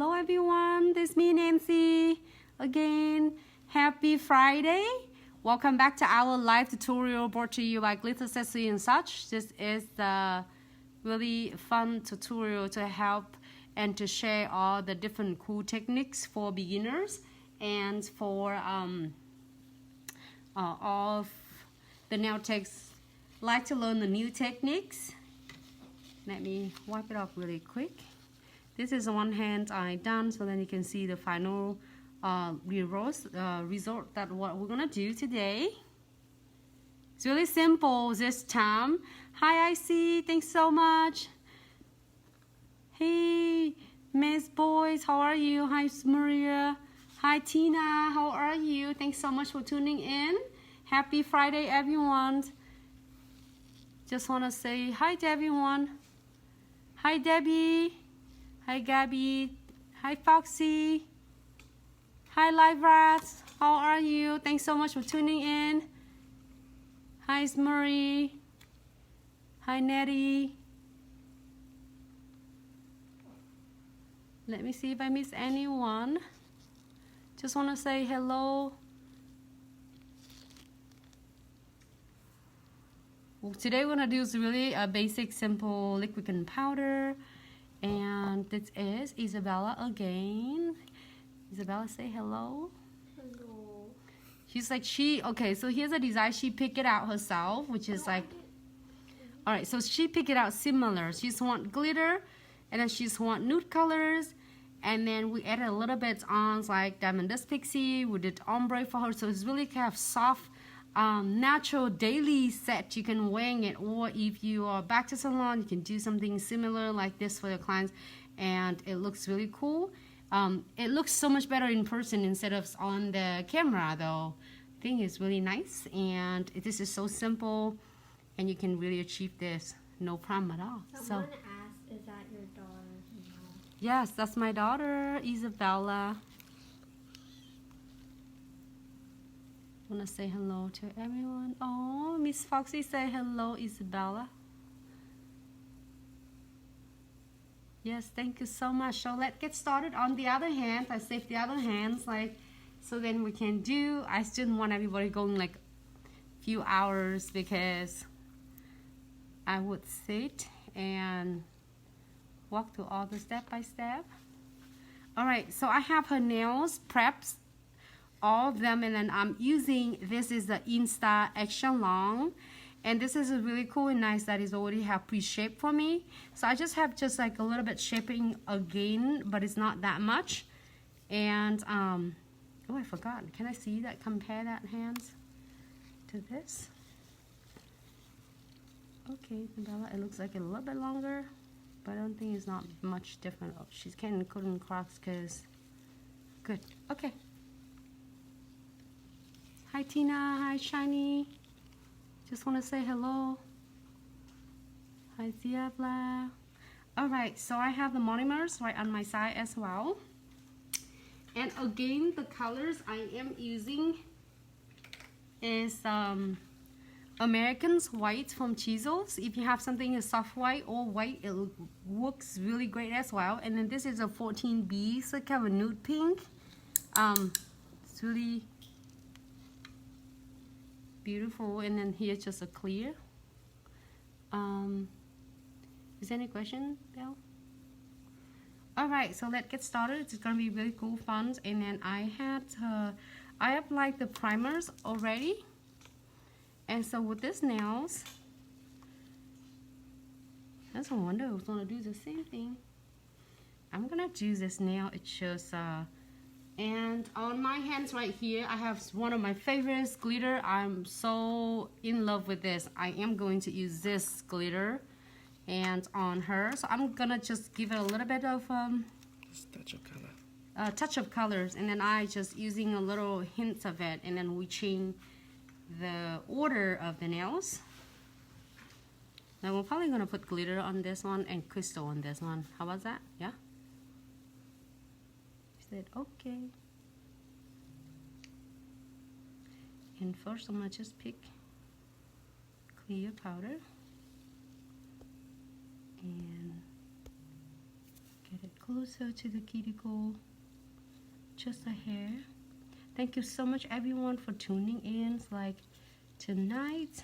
Hello everyone, this is me Nancy again. Happy Friday. Welcome back to our live tutorial brought to you by Glitz Accessory and such. This is the really fun tutorial to help and to share all the different cool techniques for beginners and for all of the nail techs like to learn the new techniques. Let me wipe it off really quick. This is one hand I done, so then you can see the final result that what we're gonna do today. It's really simple this time. Hi IC, thanks so much. Hey Miss Boys, how are you? Hi Maria. Hi Tina, how are you? Thanks so much for tuning in. Happy Friday everyone. Just want to say hi to everyone. Hi Debbie. Hi Gabby. Hi Foxy. Hi Live Rats. How are you? Thanks so much for tuning in. Hi Smurry. Hi Nettie. Let me see if I miss anyone. Just want to say hello. Well, today we're going to do is really a basic simple liquid and powder. And this is Isabella again. Isabella, say hello. Hello. She's like, okay, so here's a design. She picked it out herself, which is like, all right, so she picked it out similar. She just want glitter, and then she just want nude colors. And then we added a little bit on like Diamond Dust Pixie. We did ombre for her. So it's really kind of soft, natural daily set. You can wear it, or if you are back to salon, you can do something similar like this for your clients, and it looks really cool. It looks so much better in person instead of on the camera though. I think it's really nice, and this is so simple, and you can really achieve this no problem at all. Someone asked, is that your daughter? No. Yes, that's my daughter, Isabella. I want to say hello to everyone. Oh, Miss Foxy, say hello, Isabella. Yes, thank you so much. So let's get started. On the other hand, I saved the other hands, like, so then we can do, I still want everybody going like a few hours because I would sit and walk through all the step by step. All right, so I have her nails prepped, all of them, and then I'm using, this is the Insta Extra Long, and this is really cool and nice that is already have pre-shaped for me. So I just have just like a little bit shaping again, but it's not that much. And oh, I forgot, can I see that, compare that hands to this? Okay, Bella, it looks like a little bit longer, but I don't think it's not much different. Oh, she's getting couldn't cross because good. Okay. Hi Tina, hi Shiny. Just want to say hello. Hi Ziavla. Alright, so I have the monomers right on my side as well. And again, the colors I am using is American's white from Chisels. If you have something in soft white or white, it works really great as well. And then this is a 14B, so kind of a nude pink. It's really beautiful. And then here's just a clear. Is there any question, Bill? Alright, so let's get started. It's gonna be really cool, fun. And then I applied the primers already. And so with this nails, I just wonder who's gonna do the same thing. I'm gonna do this nail. It's just and on my hands right here, I have one of my favorites, glitter. I'm so in love with this. I am going to use this glitter and on her. So I'm gonna just give it a little bit of just touch of color. Touch of colors, and then I just using a little hints of it, and then we change the order of the nails. Now we're probably gonna put glitter on this one and crystal on this one. How about that? Yeah? She said okay. And first I'm gonna just pick clear powder and get it closer to the cuticle, just a hair. Thank you so much everyone for tuning in. It's like tonight.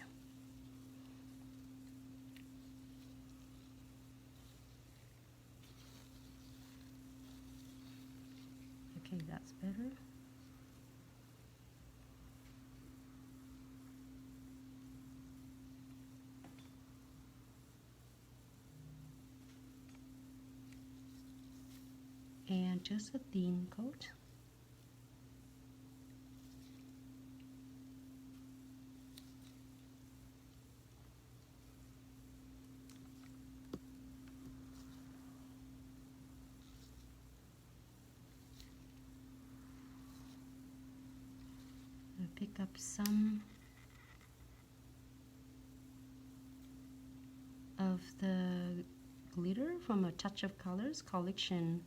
Okay, that's better. And just a thin coat. Pick up some of the glitter from A Touch of Colors collection.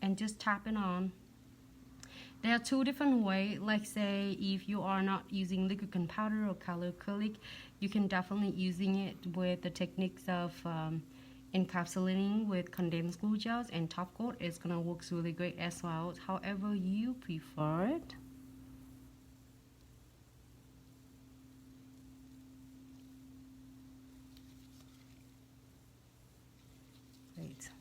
And just tap it on. There are two different ways. Like say if you are not using liquid gunpowder or color acrylic, you can definitely using it with the techniques of encapsulating with condensed glue gels and top coat. It's gonna work really great as well. However you prefer it. Great.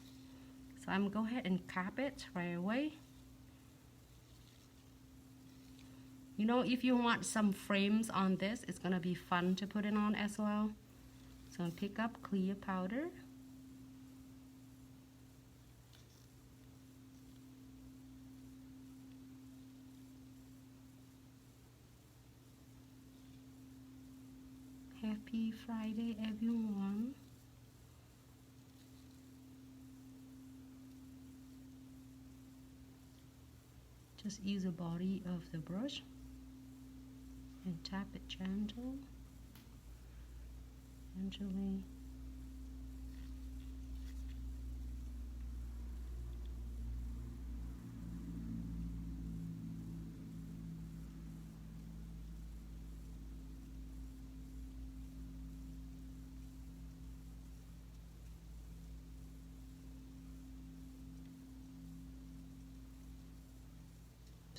So I'm gonna go ahead and cap it right away. You know, if you want some frames on this, it's gonna be fun to put it on as well. So I'm gonna pick up clear powder. Happy Friday, everyone. Just use the body of the brush and tap it gently.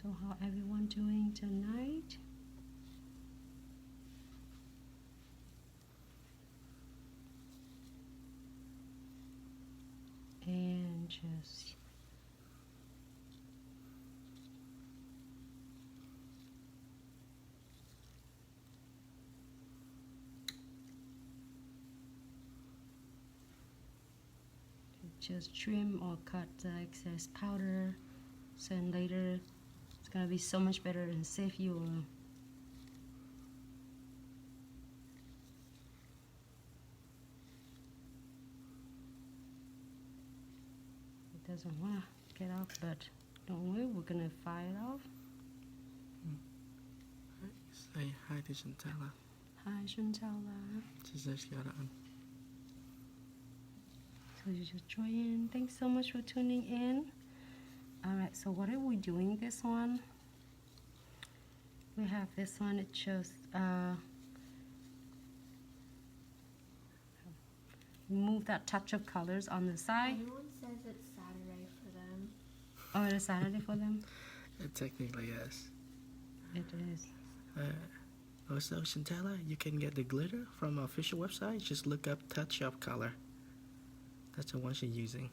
So how everyone doing tonight? And just trim or cut the excess powder, so then later it's gonna be so much better and save you. It doesn't wanna get off, but don't worry, we're gonna fire it off. Say hi to Chantella. Hi Chantella. She says she got it on. So you just join in. Thanks so much for tuning in. Alright, so what are we doing this one? We have this one, it just remove that touch of colors on the side. Everyone says it's Saturday for them. Oh, it is Saturday for them? It technically is. It is. Also, Chantella, you can get the glitter from our official website. Just look up Touch of Color. That's the one she's using.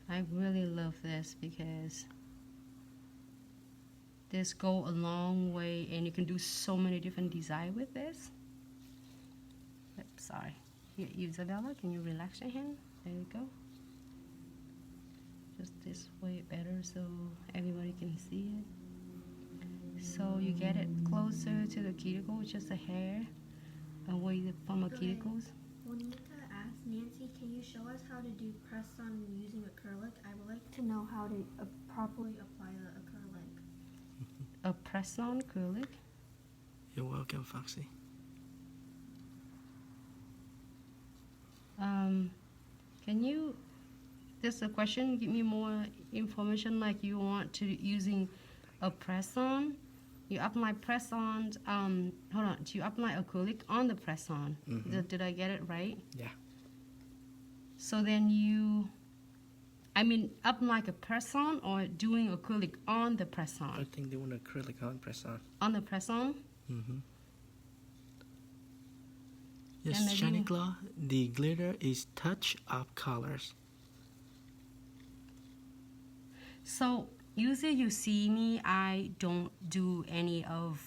I really love this because this go a long way and you can do so many different designs with this. Oops, sorry. Here, Isabella, can you relax your hand? There you go. Just this way better so everybody can see it. So you get it closer to the cuticle, just a hair away from the cuticles. Juanita asked, Nancy, can you show us how to do press on using acrylic? I would like to know how to properly apply the acrylic. A press on acrylic? You're welcome, Foxy. Can you, this is a question, give me more information like you want to using a press-on. You apply press-on, hold on, you apply acrylic on the press-on. Did I get it right? Yeah. So then you, up like a press-on or doing acrylic on the I press-on? think they want acrylic on press-on. On the press-on? Yes, And then Shiny you- Claw, the glitter is touch of colors. So usually you see me, I don't do any of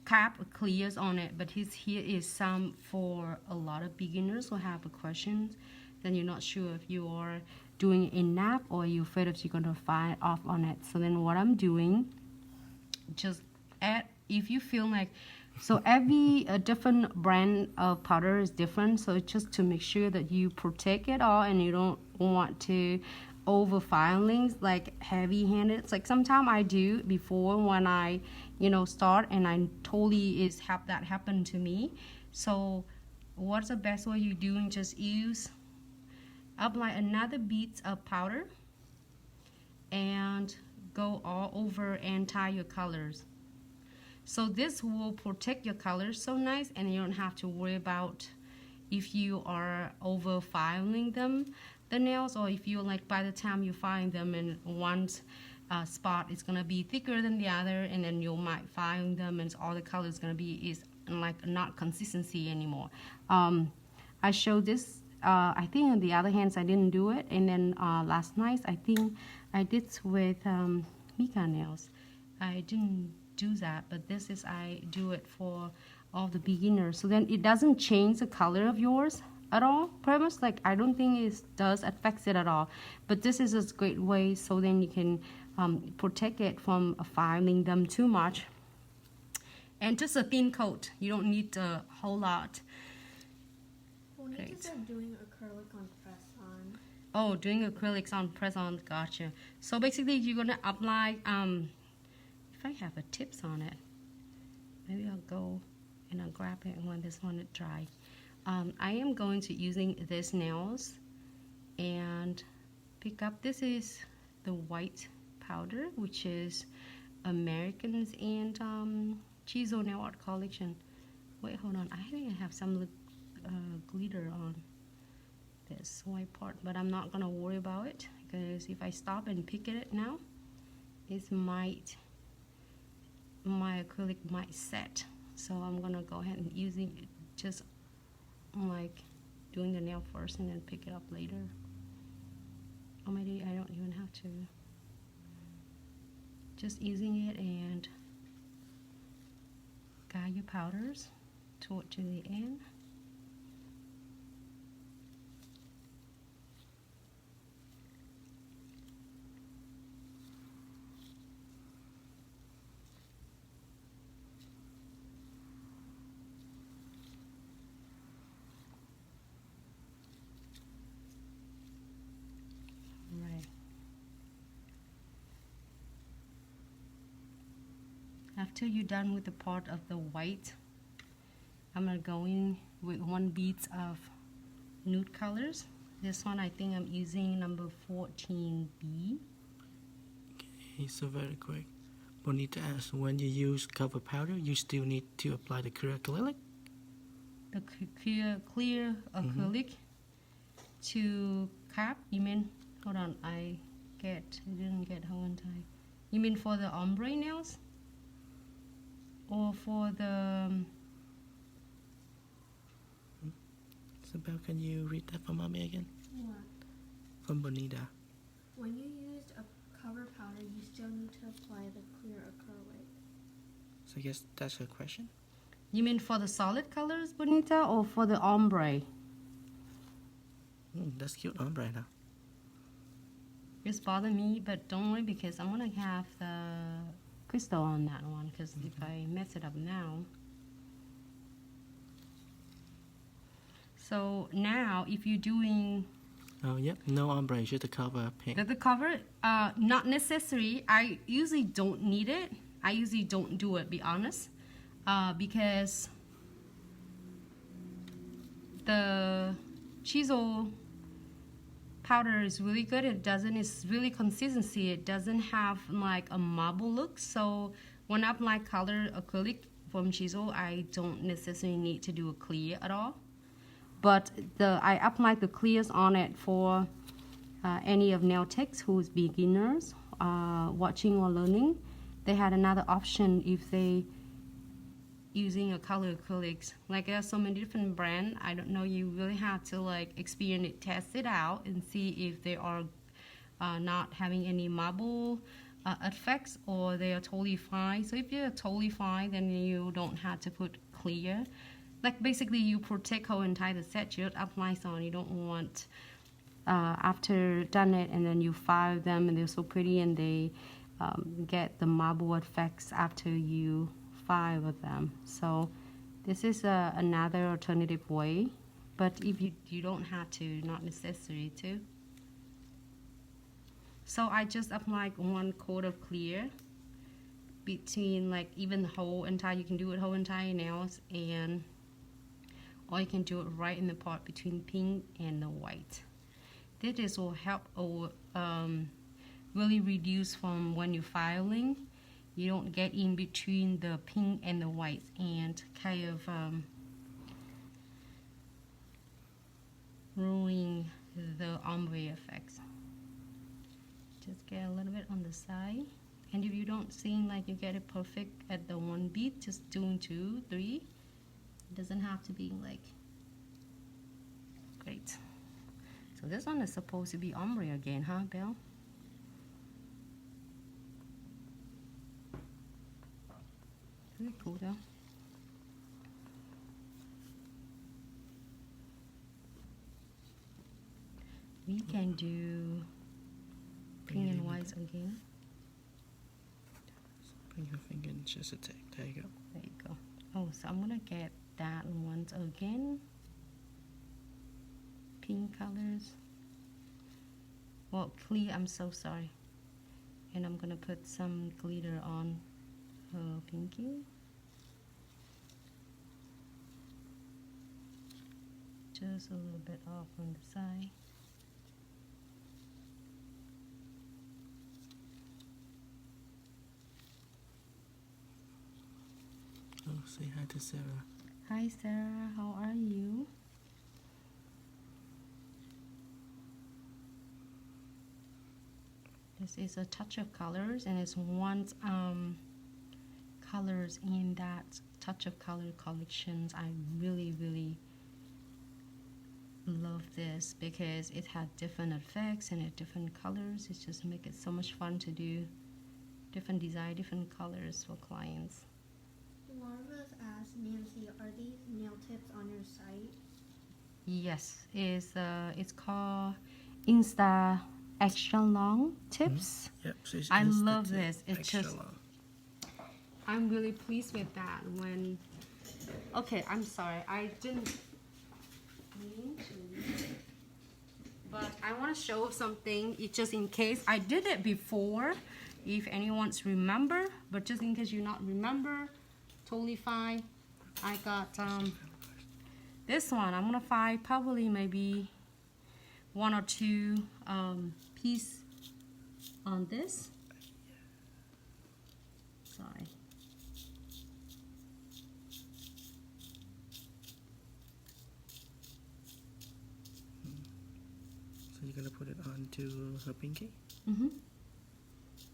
cap clears on it, but here is some for a lot of beginners who have questions. Then you're not sure if you are doing it in nap or you're afraid if you're going to fire off on it. So then what I'm doing, just add, if you feel like, so every different brand of powder is different, so it's just to make sure that you protect it all and you don't want to over filings like heavy handed. It's like sometimes I do before when I start, and I totally have that happen to me. So what's the best way you doing? Just use apply another beads of powder and go all over and tie your colors. So this will protect your colors so nice, and you don't have to worry about if you are over filing them, the nails, or if you like by the time you find them in one spot it's gonna be thicker than the other, and then you might file them and all the colors gonna be is like not consistency anymore. I showed this. I think on the other hands I didn't do it, and then last night I think I did with Mika nails. I didn't do that, but this is I do it for all the beginners. So then it doesn't change the color of yours at all. Pretty much like I don't think it does affect it at all. But this is a great way so then you can protect it from filing them too much. And just a thin coat. You don't need a whole lot. Bonita Great. said doing acrylic on press-on. Oh, doing acrylics on press-on, gotcha. So basically you're gonna apply, if I have a tips on it, maybe I'll go and I'll grab it when this one is dry. I am going to using this nails and pick up, this is the white powder, which is Americans and Chizo Nail Art Collection. Wait, hold on, I think I have some glitter on this white part, but I'm not gonna worry about it because if I stop and pick it now, my acrylic might set. So I'm gonna go ahead and using it, just like doing the nail first and then pick it up later. Or maybe I don't even have to. Just using it and guide your powders toward to the end. Right. After you're done with the part of the white, I'm gonna go in with one beads of nude colors. This one I think I'm using number 14B. Okay, so very quick. Bonita asks, when you use cover powder, you still need to apply the clear acrylic? The clear acrylic to cap. You mean? Hold on, I didn't get how one time. You mean for the ombre nails, or for the? Isabel, can you read that for mommy again? What? From Bonita. When you used a cover powder, you still need to apply the clear acrylic. So I guess that's her question. You mean for the solid colors, Bonita, or for the ombre? That's cute ombre now. It's bothering me, but don't worry because I'm gonna have the crystal on that one. Because if I mess it up now. So now, if you're doing Oh, yep. No ombre, just the cover pink. the cover, not necessary. I usually don't need it. I usually don't do it, be honest, because the chisel powder is really good. It's really consistency. It doesn't have like a marble look. So when I apply color acrylic from Chisel, I don't necessarily need to do a clear at all. But I apply the clears on it for any of nail techs who's beginners watching or learning. They had another option if they using a color acrylics. Like there are so many different brands. I don't know. You really have to like experience it, test it out, and see if they are not having any marble effects or they are totally fine. So if you're totally fine, then you don't have to put clear. Like basically you protect whole entire set. You don't apply on. You don't want after done it and then you file them and they're so pretty and they get the marble effects after you file with them. So this is another alternative way, but if you don't have to, not necessary to. So I just applied 1 coat of clear between like even the whole entire, you can do it whole entire nails, and or you can do it right in the part between pink and the white. This will help really reduce from when you're filing. You don't get in between the pink and the white and kind of ruining the ombre effects. Just get a little bit on the side. And if you don't seem like you get it perfect at the 1 beat, just doing 2, 3. It doesn't have to be like great. So this one is supposed to be ombre again, huh, Belle? Very cool though. We can do pink and white again. Bring your finger and just a tick. There you go. There you go. Oh, so I'm gonna get that once again. Pink colors. Well, clear, I'm so sorry. And I'm gonna put some glitter on her pinky. Just a little bit off on the side. Oh, say hi to Sarah. Hi Sarah, how are you? This is a touch of colors, and it's one colors in that touch of color collections. I really love this because it had different effects and it different colors. It just make it so much fun to do different design, different colors for clients. Marva's asked Nancy, are these nail tips on your site? Yes, it's called Insta Extra Long Tips. Yep, so I love this. It's extra just long. I'm really pleased with that. When okay, I'm sorry, I didn't mean to, but I want to show something. It just in case I did it before, if anyone's remember, but just in case you not remember, totally fine. I got this one. I'm gonna find probably maybe 1 or 2 piece on this. Sorry. So you're gonna put it onto her pinky? Mm-hmm.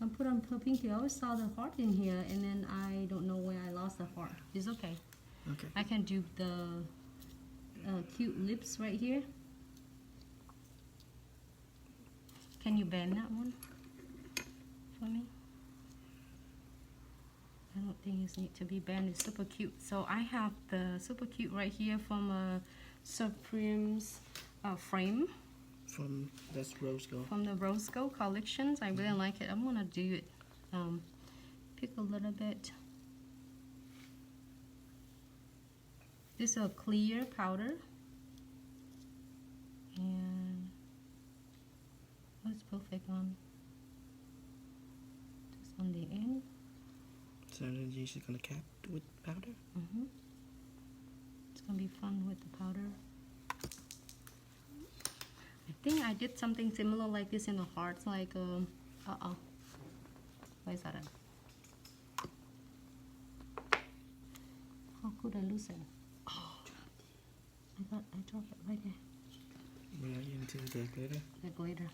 I put on her pinky. I always saw the heart in here, and then I don't know where I lost the heart. It's okay. Okay. I can do the cute lips right here. Can you bend that one for me? I don't think it needs to be bent. It's super cute. So I have the super cute right here from Supreme's frame. From that's Rose Gold. From the Rose Gold collections. I really like it. I'm gonna do it. Pick a little bit. This is a clear powder. And it's perfect on just on the end. So then you're just gonna cap with powder? Mm-hmm. It's gonna be fun with the powder. I think I did something similar like this in the hearts, like why is that? How could I lose it? Oh, I thought I dropped it right there. We're into the glitter. The glitter.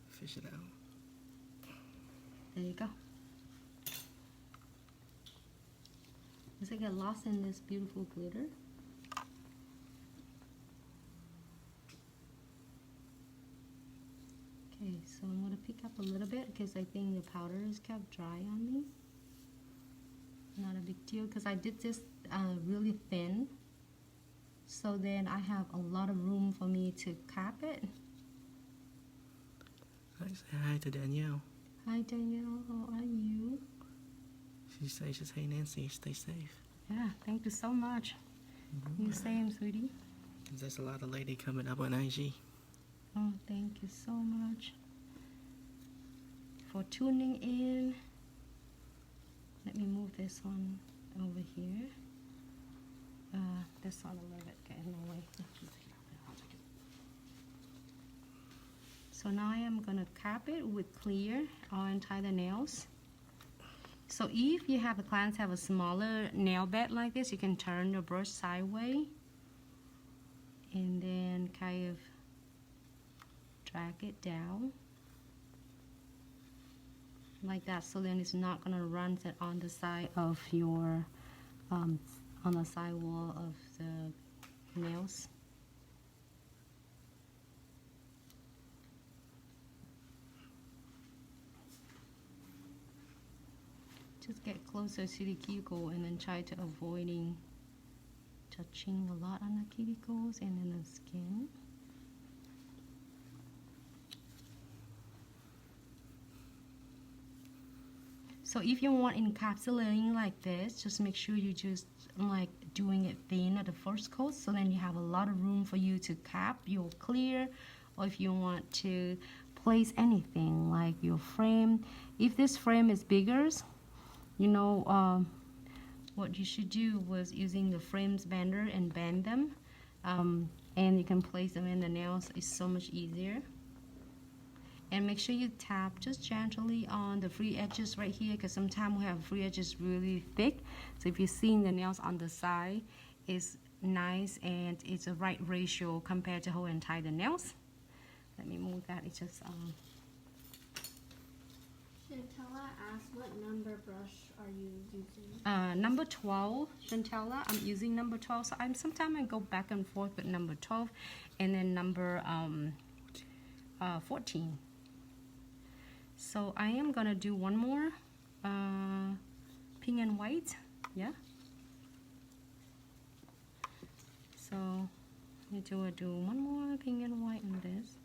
Fish it out. There you go. Does it get lost in this beautiful glitter? Okay, so I'm going to pick up a little bit because I think the powder is kept dry on me. Not a big deal because I did this really thin. So then I have a lot of room for me to cap it. Say hi to Danielle. Hi Danielle, how are you? She says, just, hey Nancy, stay safe. Yeah, thank you so much. You same, sweetie. There's a lot of lady coming up on IG. Oh, thank you so much for tuning in. Let me move this one over here. This one a little bit get in the way. So now I am gonna cap it with clear and tie the nails. So if you have a clients have a smaller nail bed like this, you can turn the brush sideways and then kind of drag it down like that, so then it's not gonna run on the side of your on the side wall of the nails. Just get closer to the cuticle and then try to avoiding touching a lot on the cuticles and then the skin. So if you want encapsulating like this, just make sure you just like doing it thin at the first coat, so then you have a lot of room for you to cap your clear, or if you want to place anything like your frame. If this frame is bigger, you know, what you should do was using the frames bender and bend them, and you can place them in the nails. It's so much easier. And make sure you tap just gently on the free edges right here, because sometimes we have free edges really thick. So if you're seeing the nails on the side, it's nice and it's a right ratio compared to how and tie the nails. Let me move that. It's just Chantella asked, what number brush are you using? Number 12, Chantella. I'm using number 12. So sometimes I go back and forth with number 12 and then number 14. So I am gonna do one more pink and white, yeah. So I do one more pink and white on this.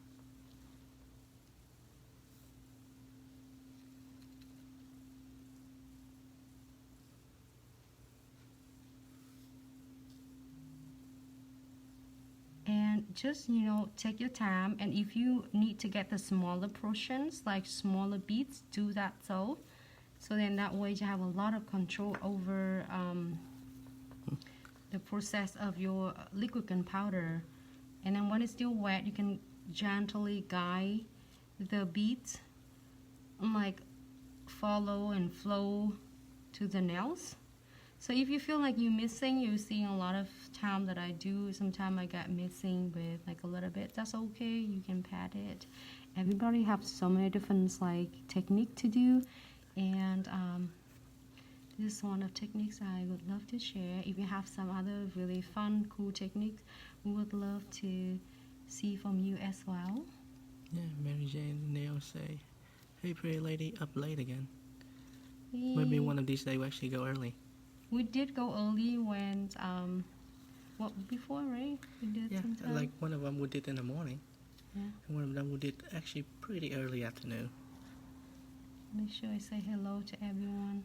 And just, you know, take your time, and if you need to get the smaller portions, like smaller beads, do that so then that way you have a lot of control over the process of your liquid gunpowder. And then when it's still wet, you can gently guide the beads, like follow and flow to the nails. So if you feel like you're missing, you're seeing a lot of time that I do, sometimes I got missing with like a little bit, that's okay, you can pat it. Everybody have so many different like technique to do, and this is one of techniques I would love to share. If you have some other really fun, cool techniques, we would love to see from you as well. Yeah, Mary Jane Nail say, hey pretty lady, up late again. Hey. Maybe one of these days we actually go early. We did go early when, before, right? We did sometime. Like one of them we did in the morning. Yeah. And one of them we did actually pretty early afternoon. Make sure I say hello to everyone.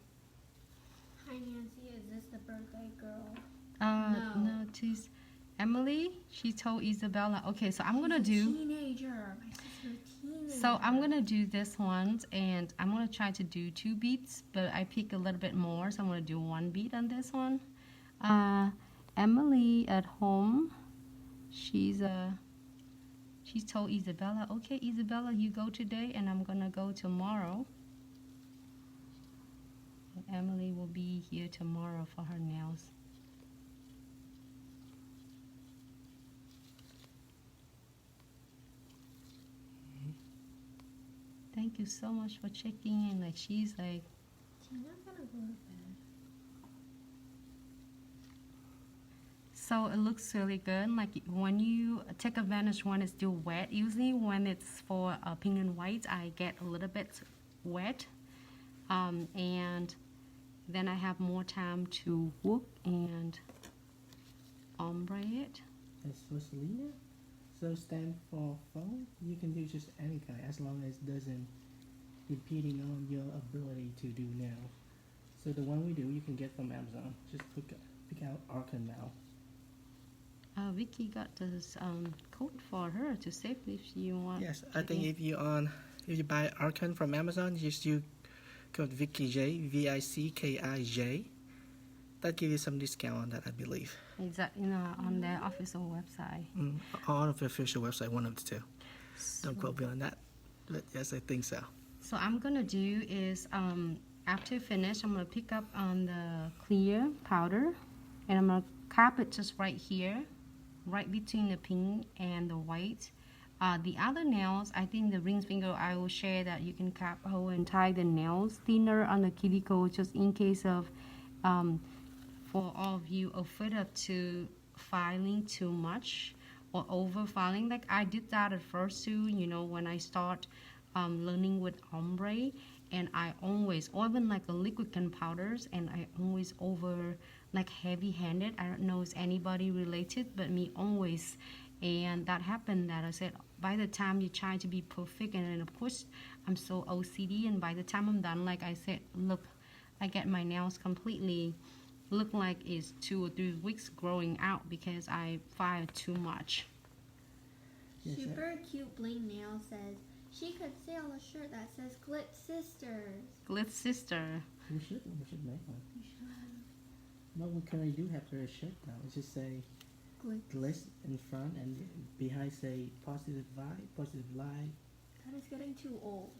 Hi Nancy, is this the birthday girl? No, she's Emily. She told Isabella. Okay, so I'm gonna do. Teenager. My sister's a teenager. So I'm gonna do this one, and I'm gonna try to do 2 beats, but I pick a little bit more, so I'm gonna do 1 beat on this one. Emily at home She told Isabella, okay, Isabella, you go today and I'm gonna go tomorrow. Emily will be here tomorrow for her nails. Thank you so much for checking in. Like, she's like, Tina's gonna go to bed. so it looks really good. Like, when you take advantage when it's still wet, usually when it's for pink and white, I get a little bit wet. And then I have more time to work and ombre it. As for Selena, so stand for phone, you can do just any kind as long as it doesn't impeding on your ability to do now. So the one we do, you can get from Amazon. Just pick out Arcan now. Vicky got this code for her to save if you want. Yes, I think if you buy Arcan from Amazon, just use code VickyJ, VICKIJ. That gives you some discount on that, I believe. Exactly, on their official website. On the official website, one of the two. So, Don't quote me on that, but yes, I think so. so I'm gonna do is after you finish, I'm gonna pick up on the clear powder, and I'm gonna cap it just right here, right between the pink and the white. The other nails, I think the ring finger, I will share that you can cap, hold, and tie the nails thinner on the cuticle, just in case of, for all of you afraid of to filing too much or over filing. Like I did that at first too, when I start learning with ombre, and I always, or even like a liquid and powders, and I always over like heavy handed. I don't know if anybody related, but me always. And that happened that I said, by the time you try to be perfect, and then of course I'm so OCD, and by the time I'm done, like I said, look, I get my nails completely look like it's 2 or 3 weeks growing out because I filed too much. Yes, Super cute bling nail says she could sell a shirt that says Glitz Sisters. Glitz sister. we should make one. You should. Well, we currently do have their shirt now. It's just say Glitz. Glitz in front, and behind say positive vibe, positive light. That is getting too old.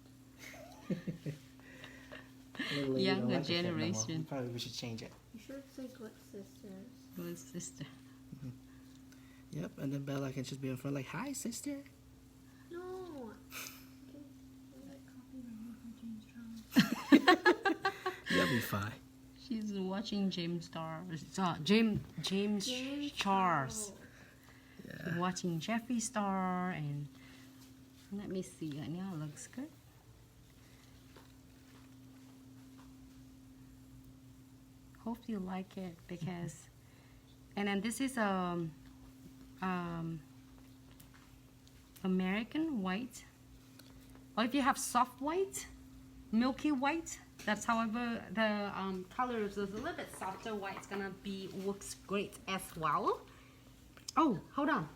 Literally, we don't Younger like the shirt no more. generation. Probably we should change it. You should say Glitz Sisters. Glitz sister. Yep, and then Bella can just be in front like, hi, sister. No. Okay. We get copyright for James Charles. You'll be fine. She's watching James Charles. Yeah. Watching Jeffree Star, and let me see. Now it looks good. Hope you like it, because, and then this is American white, or if you have soft white, milky white, that's however the color is a little bit softer white. It's gonna works great as well. Oh, hold on,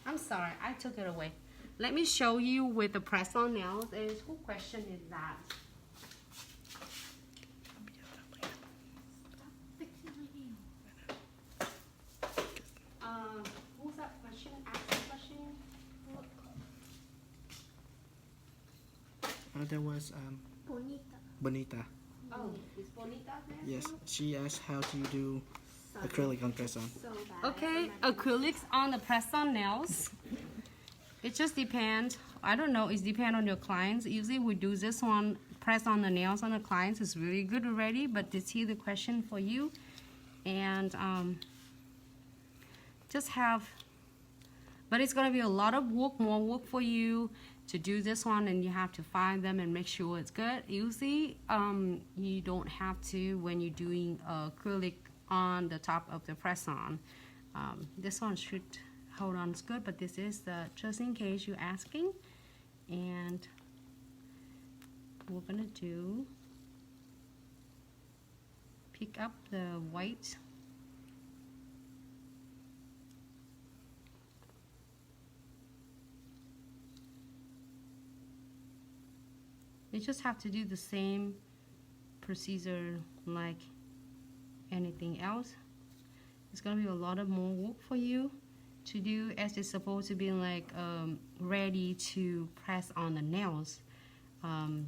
I'm sorry, I took it away. Let me show you with the press-on nails. Is who question is that? Fixing my nail. Who's that question? Ask the question. There was Bonita. Bonita. Oh, is Bonita there? Yes, she asked how do you do acrylic on press-on. So bad. Okay, acrylics on the press-on nails. It just depends. I don't know. It depends on your clients. Usually we do this one, press on the nails on the clients. It's really good already, but this here the question for you. And just have, but it's going to be a lot of work, more work for you to do this one, and you have to find them and make sure it's good. Usually you don't have to when you're doing acrylic on the top of the press-on. This one should hold on, it's good, but this is the just in case you're asking. And we're gonna do pick up the white. You just have to do the same procedure like anything else. It's gonna be a lot of more work for you, to do as it's supposed to be like ready to press on the nails. You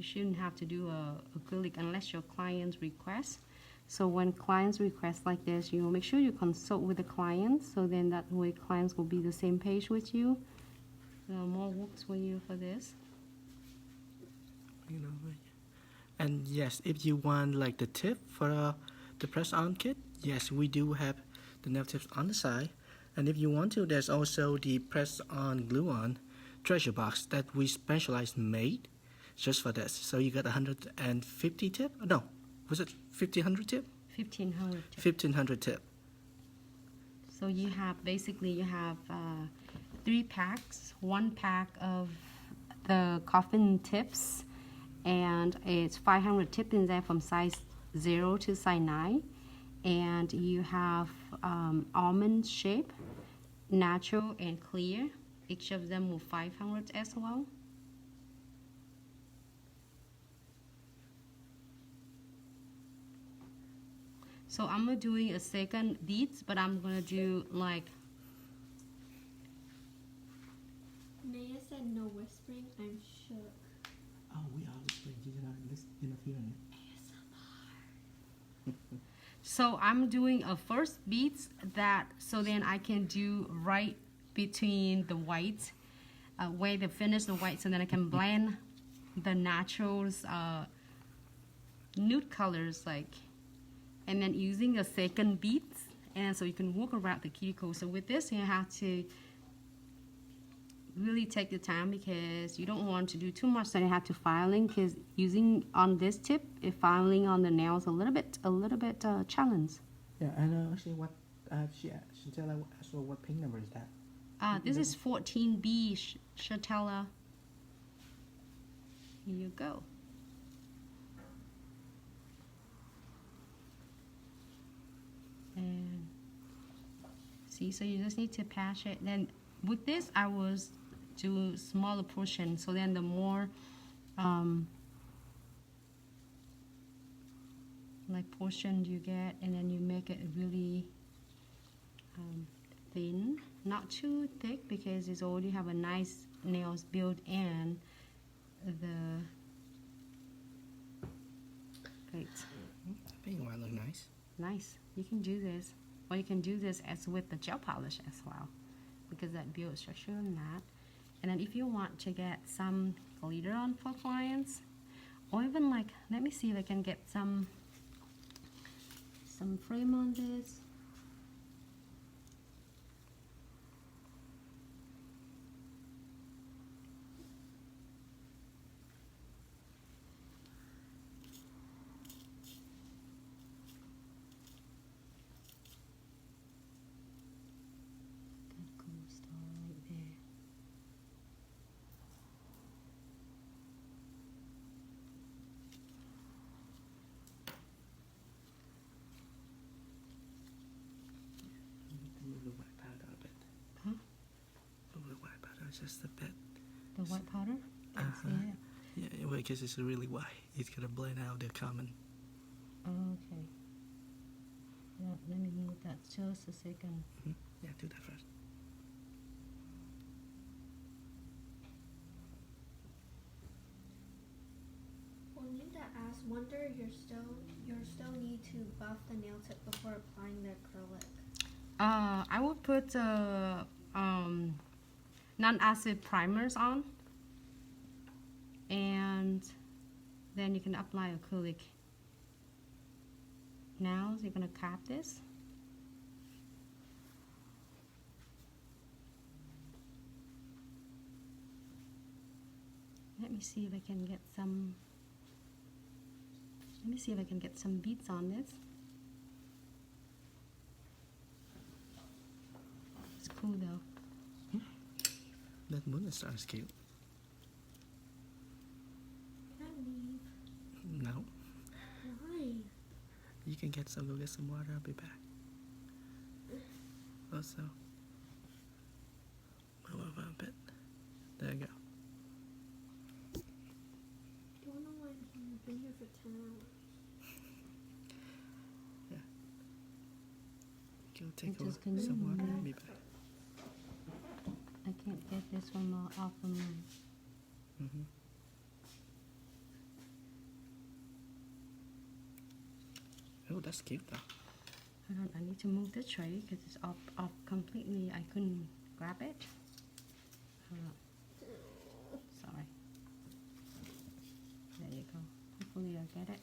shouldn't have to do a acrylic unless your clients request. So when clients request like this, you make sure you consult with the clients, so then that way clients will be the same page with you. More works for you for this. You know, and yes, if you want like the tip for the press on kit, yes, we do have the nail tips on the side. And if you want to, there's also the press on glue on treasure box that we specialized made just for this. So you got 150 tip? No, was it 1500 tip? 1500 tip. 1500 tip. So you have basically 3 packs. 1 pack of the coffin tips, and it's 500 tips in there from size 0 to size 9. And you have almond shape, natural, and clear. Each of them will 500 as well. So I'm not doing a second beads, but I'm gonna do like. Naya said no whispering. I'm shook. Oh, we are whispering. You're not hearing it. So I'm doing a first beads that, so then I can do right between the whites, where they finish the whites, and then I can blend the naturals, nude colors like. And then using a second beads, and so you can work around the cuticle. So with this, you have to really take the time because you don't want to do too much. So you have to filing, because using on this tip, if filing on the nails a little bit challenge. Yeah, and actually, what she tell us what pin number is that? This is 14B Chatella. Here you go. And see, so you just need to patch it. Then with this, I was do smaller portion, so then the more like portion you get, and then you make it really thin, not too thick, because it's already have a nice nails built in the great. I think it look nice. Nice. You can do this, or you can do this as with the gel polish as well, because that builds structure on that. And then if you want to get some glitter on for clients, or even like, let me see if I can get some frame on this. Just a bit. The white powder? Yeah, well, because it's really white. It's gonna blend out the common. Okay. Yeah, let me move that just a second. Yeah, do that first. Juanita asked, wonder you still need to buff the nail tip before applying the acrylic. I would put non-acid primers on, and then you can apply acrylic. Now you're gonna cap this. Let me see if I can get some. Let me see if I can get some beads on this. It's cool though. That moon star is cute. Can I leave? No. Why? You can go get some water. I'll be back. Also, move over a bit. There you go. Don't know why I'm here. I've been here for 10 hours. Yeah. go take Just some water. continue. Be back. I can't get this one off of me. Mm-hmm. Oh, that's cute though. I need to move the tray because it's off completely. I couldn't grab it. Sorry. There you go. Hopefully I'll get it.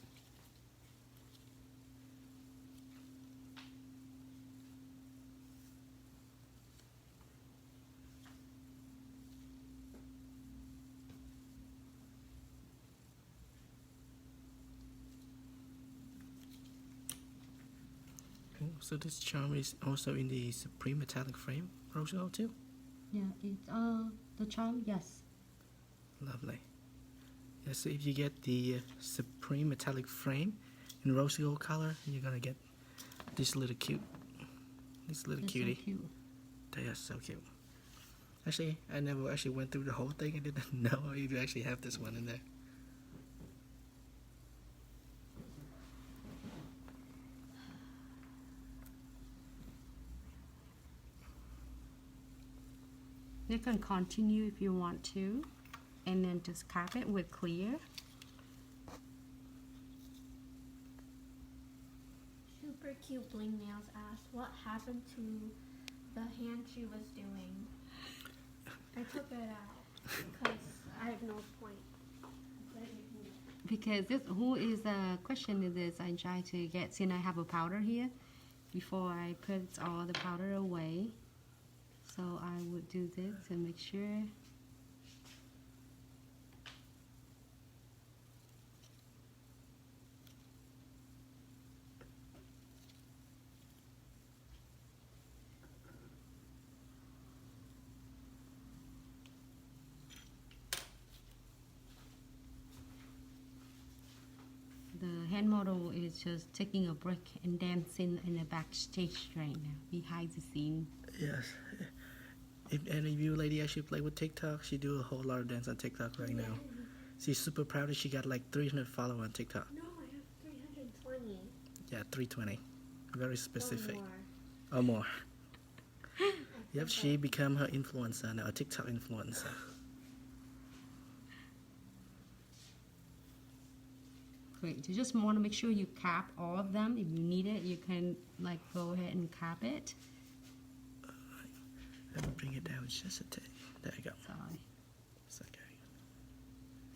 Oh, so this charm is also in the Supreme metallic frame, rose gold too? Yeah, it's the charm, yes. Lovely. Yeah, so if you get the Supreme metallic frame in rose gold color, you're gonna get this little cutie. It's cutie. so cute. They are so cute. Actually, I never actually went through the whole thing. I didn't know you actually have this one in there. You can continue if you want to, and then just cap it with clear. Super cute bling nails asked, what happened to the hand she was doing? I took it out because I have no point. Because this, who is the question is this? I try to get, since I have a powder here, before I put all the powder away. So I would do this to make sure. The hand model is just taking a break and dancing in the backstage right now, behind the scene. Yes. If any of you lady actually play with TikTok, she do a whole lot of dance on TikTok right now. She's super proud that she got like 300 followers on TikTok. No, I have 320. Yeah, 320. Very specific. One more. Or more. Yep, she become her influencer now, a TikTok influencer. Great. You just want to make sure you cap all of them. If you need it, you can like go ahead and cap it. Let me bring it down just a tick. There you go. Sorry. It's okay.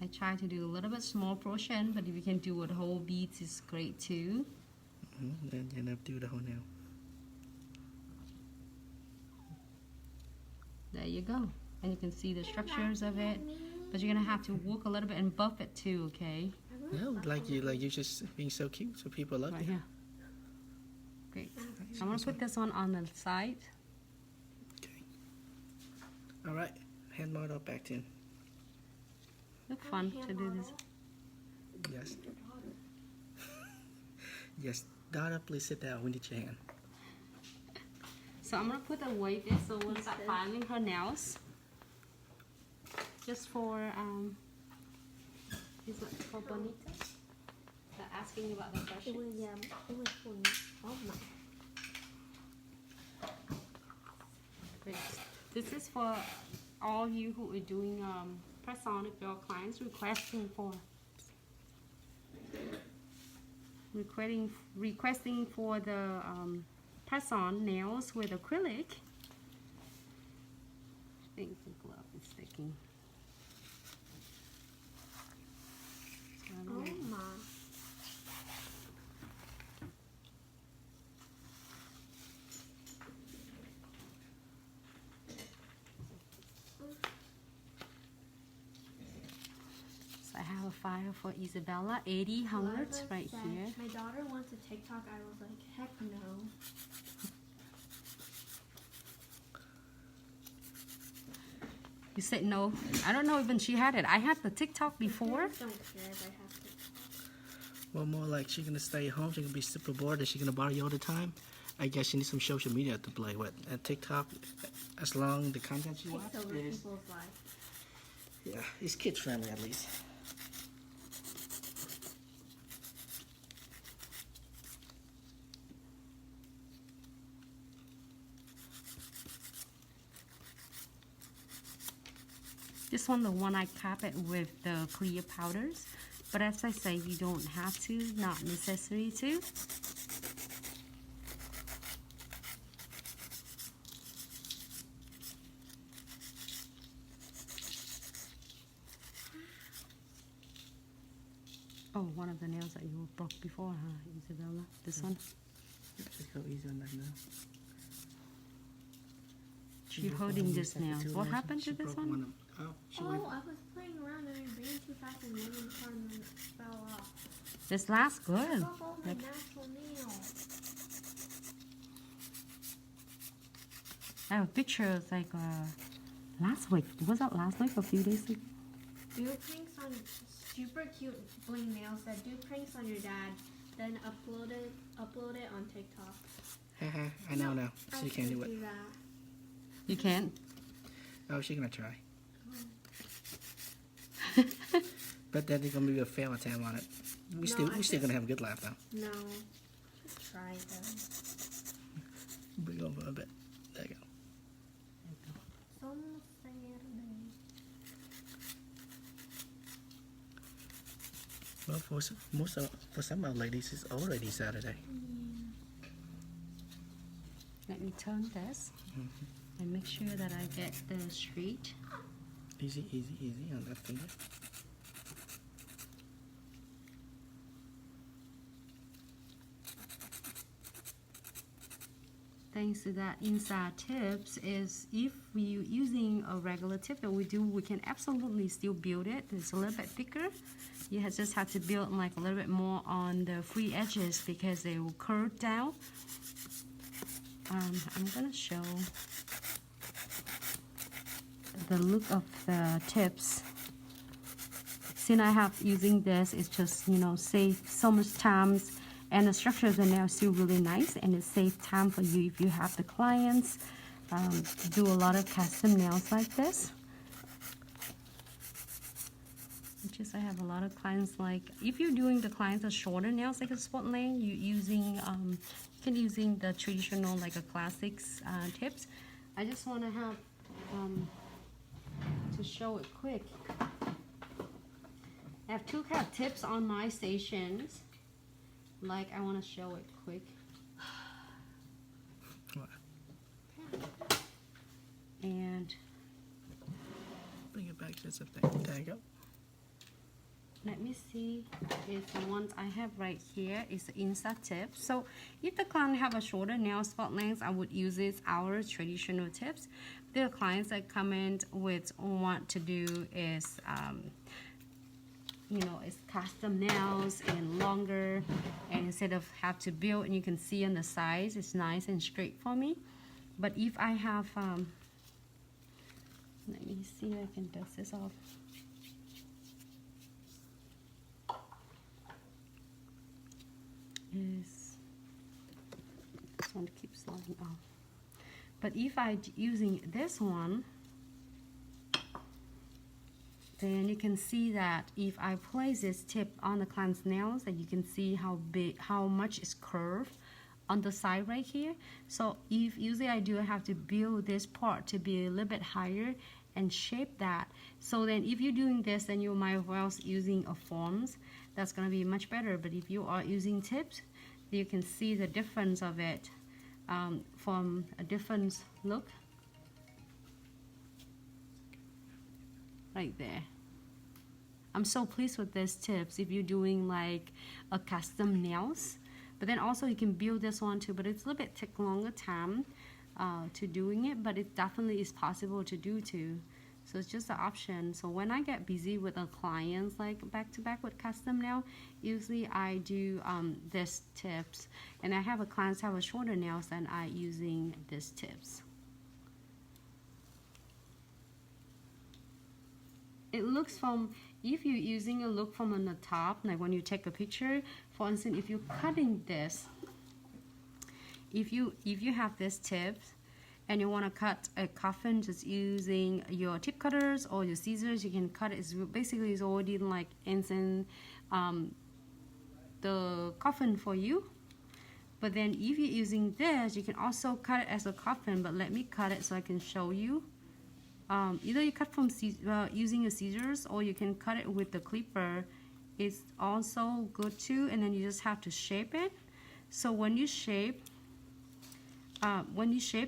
I try to do a little bit small portion, but if you can do it whole beads, it's great too. Then you end up do the whole nail. There you go. And you can see the structures of it. But you're gonna have to work a little bit and buff it too, okay? No, like you just being so cute, so people love Right you. here. Great. I'm gonna put this one on the side. Okay. All right, hand model back in. Look fun to do this. Yes. Yes, daughter, please sit down. We need your hand. So I'm gonna put away this so we'll start filing her nails. Just for is it for Bonita? They're asking about the It questions. was for my. Great. This is for all you who are doing press on if your clients requesting for the press on nails with acrylic. I think the glove is sticking. So I'm Oh gonna- my. So I have a file for Isabella, 80 hundreds right said, here. My daughter wants a TikTok. I was like, heck no. You said no. I don't know even she had it. I had the TikTok before. Parents don't care if I have TikTok. Well, more like she's gonna stay home. She's gonna be super bored, and she's gonna bother you all the time. I guess she needs some social media to play with. And TikTok, as long the content she watches Takes over is, people's life. yeah, it's kids friendly at least. This one, the one I cap it with the clear powders. But as I say, you don't have to, not necessary to. Oh, one of the nails that you broke before, huh, Isabella? This one? Just go easy on that now. You're holding this nail. What happened to this one? Oh, I was playing around and I ran too fast and one part fell off. This lasts good. I broke all my natural nails. I have pictures like last week. Was that last week or a few days ago? Do pranks on super cute bling nails that do pranks on your dad, then upload it on TikTok. Haha, I know now. She can't do it. That. You can't? Oh, she's gonna try. But then there's gonna be a fail attempt on it. We still gonna have a good laugh though. No. Just try though. Bring it over a bit. There you go. It's almost Saturday. Well, for some of ladies, it's already Saturday. Let me turn this and make sure that I get the straight. Easy, easy, easy on that finger. Thanks to that inside tips is if we're using a regular tip that we can absolutely still build it. It's a little bit thicker. You just have to build like a little bit more on the free edges because they will curve down. I'm gonna show the look of the tips. Since I have using this, it's just, you know, save so much time, and the structure of the nail is still really nice, and it saves time for you if you have the clients do a lot of custom nails like this. Which is, I have a lot of clients, like if you're doing the clients a shorter nails like a spot lane, you can using the traditional like a classics tips. I just want to have to show it quick. I have two kind of tips on my stations. Like I want to show it quick. What? And Bring it back just a bit. There you go. let me see if the ones I have right here is the inside tip. So if the client have a shorter nail spot length, I would use our traditional tips. The clients that come in with want to do is you know, it's custom nails and longer, and instead of have to build, and you can see on the sides it's nice and straight for me. But if I have let me see if I can dust this off. Is this one keeps sliding off. But if I using this one, then you can see that if I place this tip on the client's nails, that you can see how much is curved on the side right here. So if usually I do have to build this part to be a little bit higher and shape that. So then if you're doing this, then you might as well using a forms. That's gonna be much better. But if you are using tips, you can see the difference of it from a different look. Right there. I'm so pleased with these tips if you're doing like a custom nails. But then also you can build this one too, but it's a little bit take longer time to doing it, but it definitely is possible to do too. So it's just an option. So when I get busy with a clients like back to back with custom nail, usually I do this tips, and I have a clients have a shorter nails and I using this tips. It looks from, if you're using a look from on the top, like when you take a picture, for instance, if you're cutting this, if you have this tip and you want to cut a coffin just using your tip cutters or your scissors, you can cut it. It's basically it's already like in the coffin for you. But then if you're using this, you can also cut it as a coffin, but let me cut it so I can show you either you cut from using a scissors, or you can cut it with the clipper. It's also good too, and then you just have to shape it. So when you shape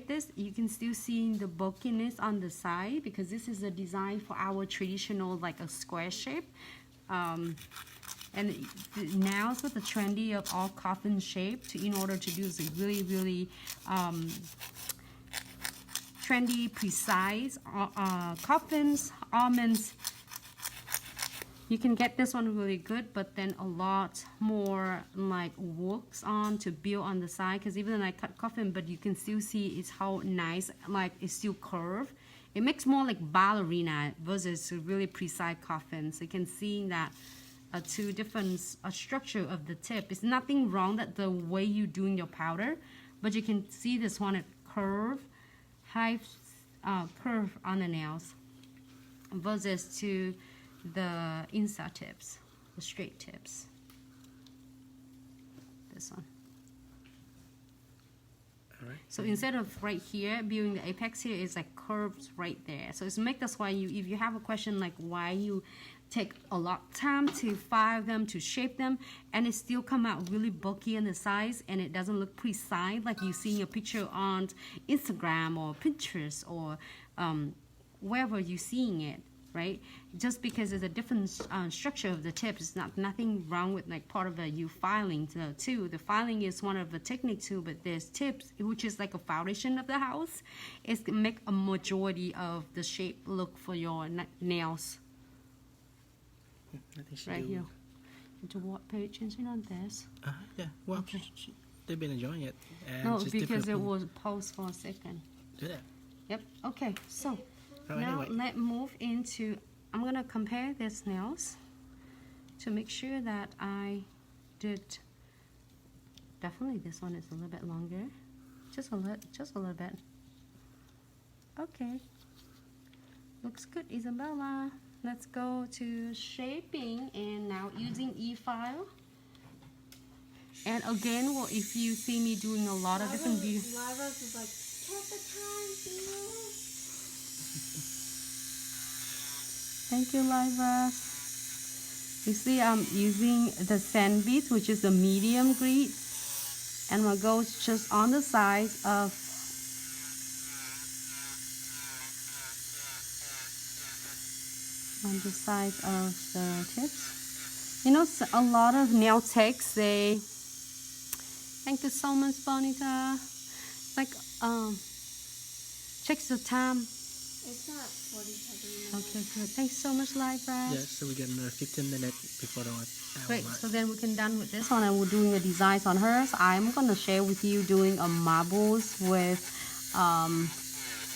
this, you can still see the bulkiness on the side, because this is a design for our traditional like a square shape. And now it's the trendy of all coffin shape in order to do this really trendy, precise coffins, almonds. You can get this one really good, but then a lot more like works on to build on the side, because even I cut coffin, but you can still see it's how nice, like it's still curved. It makes more like ballerina versus a really precise coffin. So you can see that two different structure of the tip. It's nothing wrong that the way you're doing your powder, but you can see this one, it curve, high curve on the nails versus to the inside tips, the straight tips. This one. All right. So instead of right here building the apex here, it's like curves right there. So it's make that's why if you have a question like why you take a lot of time to file them, to shape them, and it still come out really bulky on the sides, and it doesn't look precise like you see in your picture on Instagram or Pinterest or wherever you're seeing it, right? Just because it's a different structure of the tip, it's nothing wrong with like part of you filing too. The filing is one of the technique too, but there's tips, which is like a foundation of the house, is to make a majority of the shape look for your nails. I think she Right do. here. To what pay attention on this? Yeah. Well, Okay. they've been enjoying it. And No, just because different it from- was paused for a second. Do that. Yep. Okay. So Oh, now anyway. let's move into. I'm gonna compare these nails to make sure that I did. Definitely, this one is a little bit longer. Just a little bit. Okay. Looks good, Isabella. Let's go to shaping, and now using e-file. And again, well, if you see me doing a lot of different videos. Lyra's is like, take the time, dear. Thank you, Lyra. You see, I'm using the sand beads, which is a medium grit, and my go is just on the sides of the tips. You know, a lot of nail techs, they. Thank you so much, Bonita. Like, checks the time. It's not 47 minutes. Okay, good. Thanks so much, Lyra. Yeah, so we got another 15 minutes before the hour Great, mark. so then we can done with this one, and we're doing the designs on hers. I'm gonna share with you doing a marbles with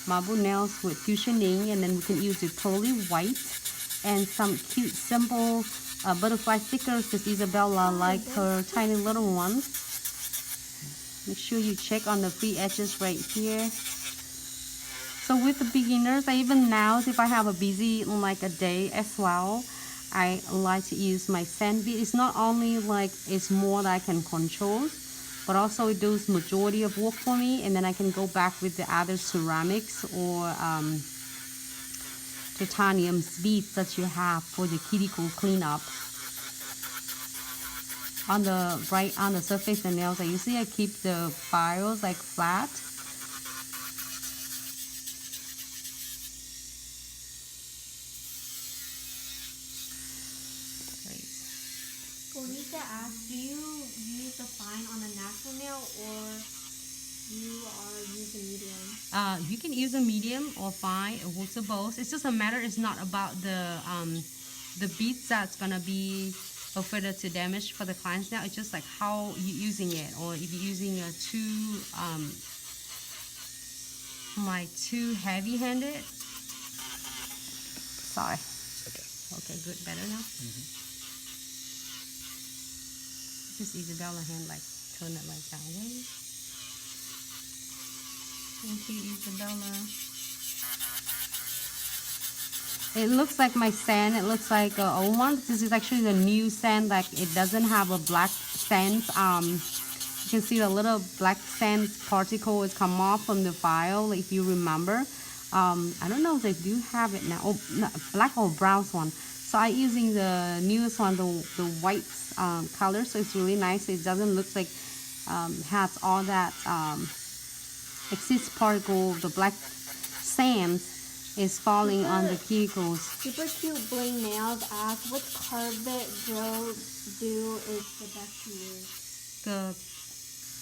marble nails with fusioning, and then we can use the pearly white and some cute simple butterfly stickers because Isabella like her tiny little ones. Make sure you check on the free edges right here. So with the beginners, even now, if I have a busy like a day as well, I like to use my sand bead. It's not only like it's more that I can control, but also it does majority of work for me, and then I can go back with the other ceramics or titanium beads that you have for the cuticle cleanup. On the surface and nails, I usually keep the files like flat. Bonita asked, do you use the fine on a natural nail or you are using medium? You can use a medium or fine. It works for both. It's just a matter. It's not about the beads that's gonna be afraid to damage for the clients now. It's just like how you're using it, or if you're using a too heavy-handed. Sorry. Okay. Okay, good. Better now. This is Isabella hand, like turn it like that way. Thank you, Isabella. It looks like my sand. It looks like an old one. This is actually the new sand. Like it doesn't have a black sand. You can see the little black sand particle has come off from the file. If you remember, I don't know if they do have it now. Oh, no, black or brown one. So I'm using the newest one, the white color. So it's really nice. It doesn't look like has all that excess particle. The black sands is falling on the cuticles. Super cute bling nails ask which carpet gel do is the best to use.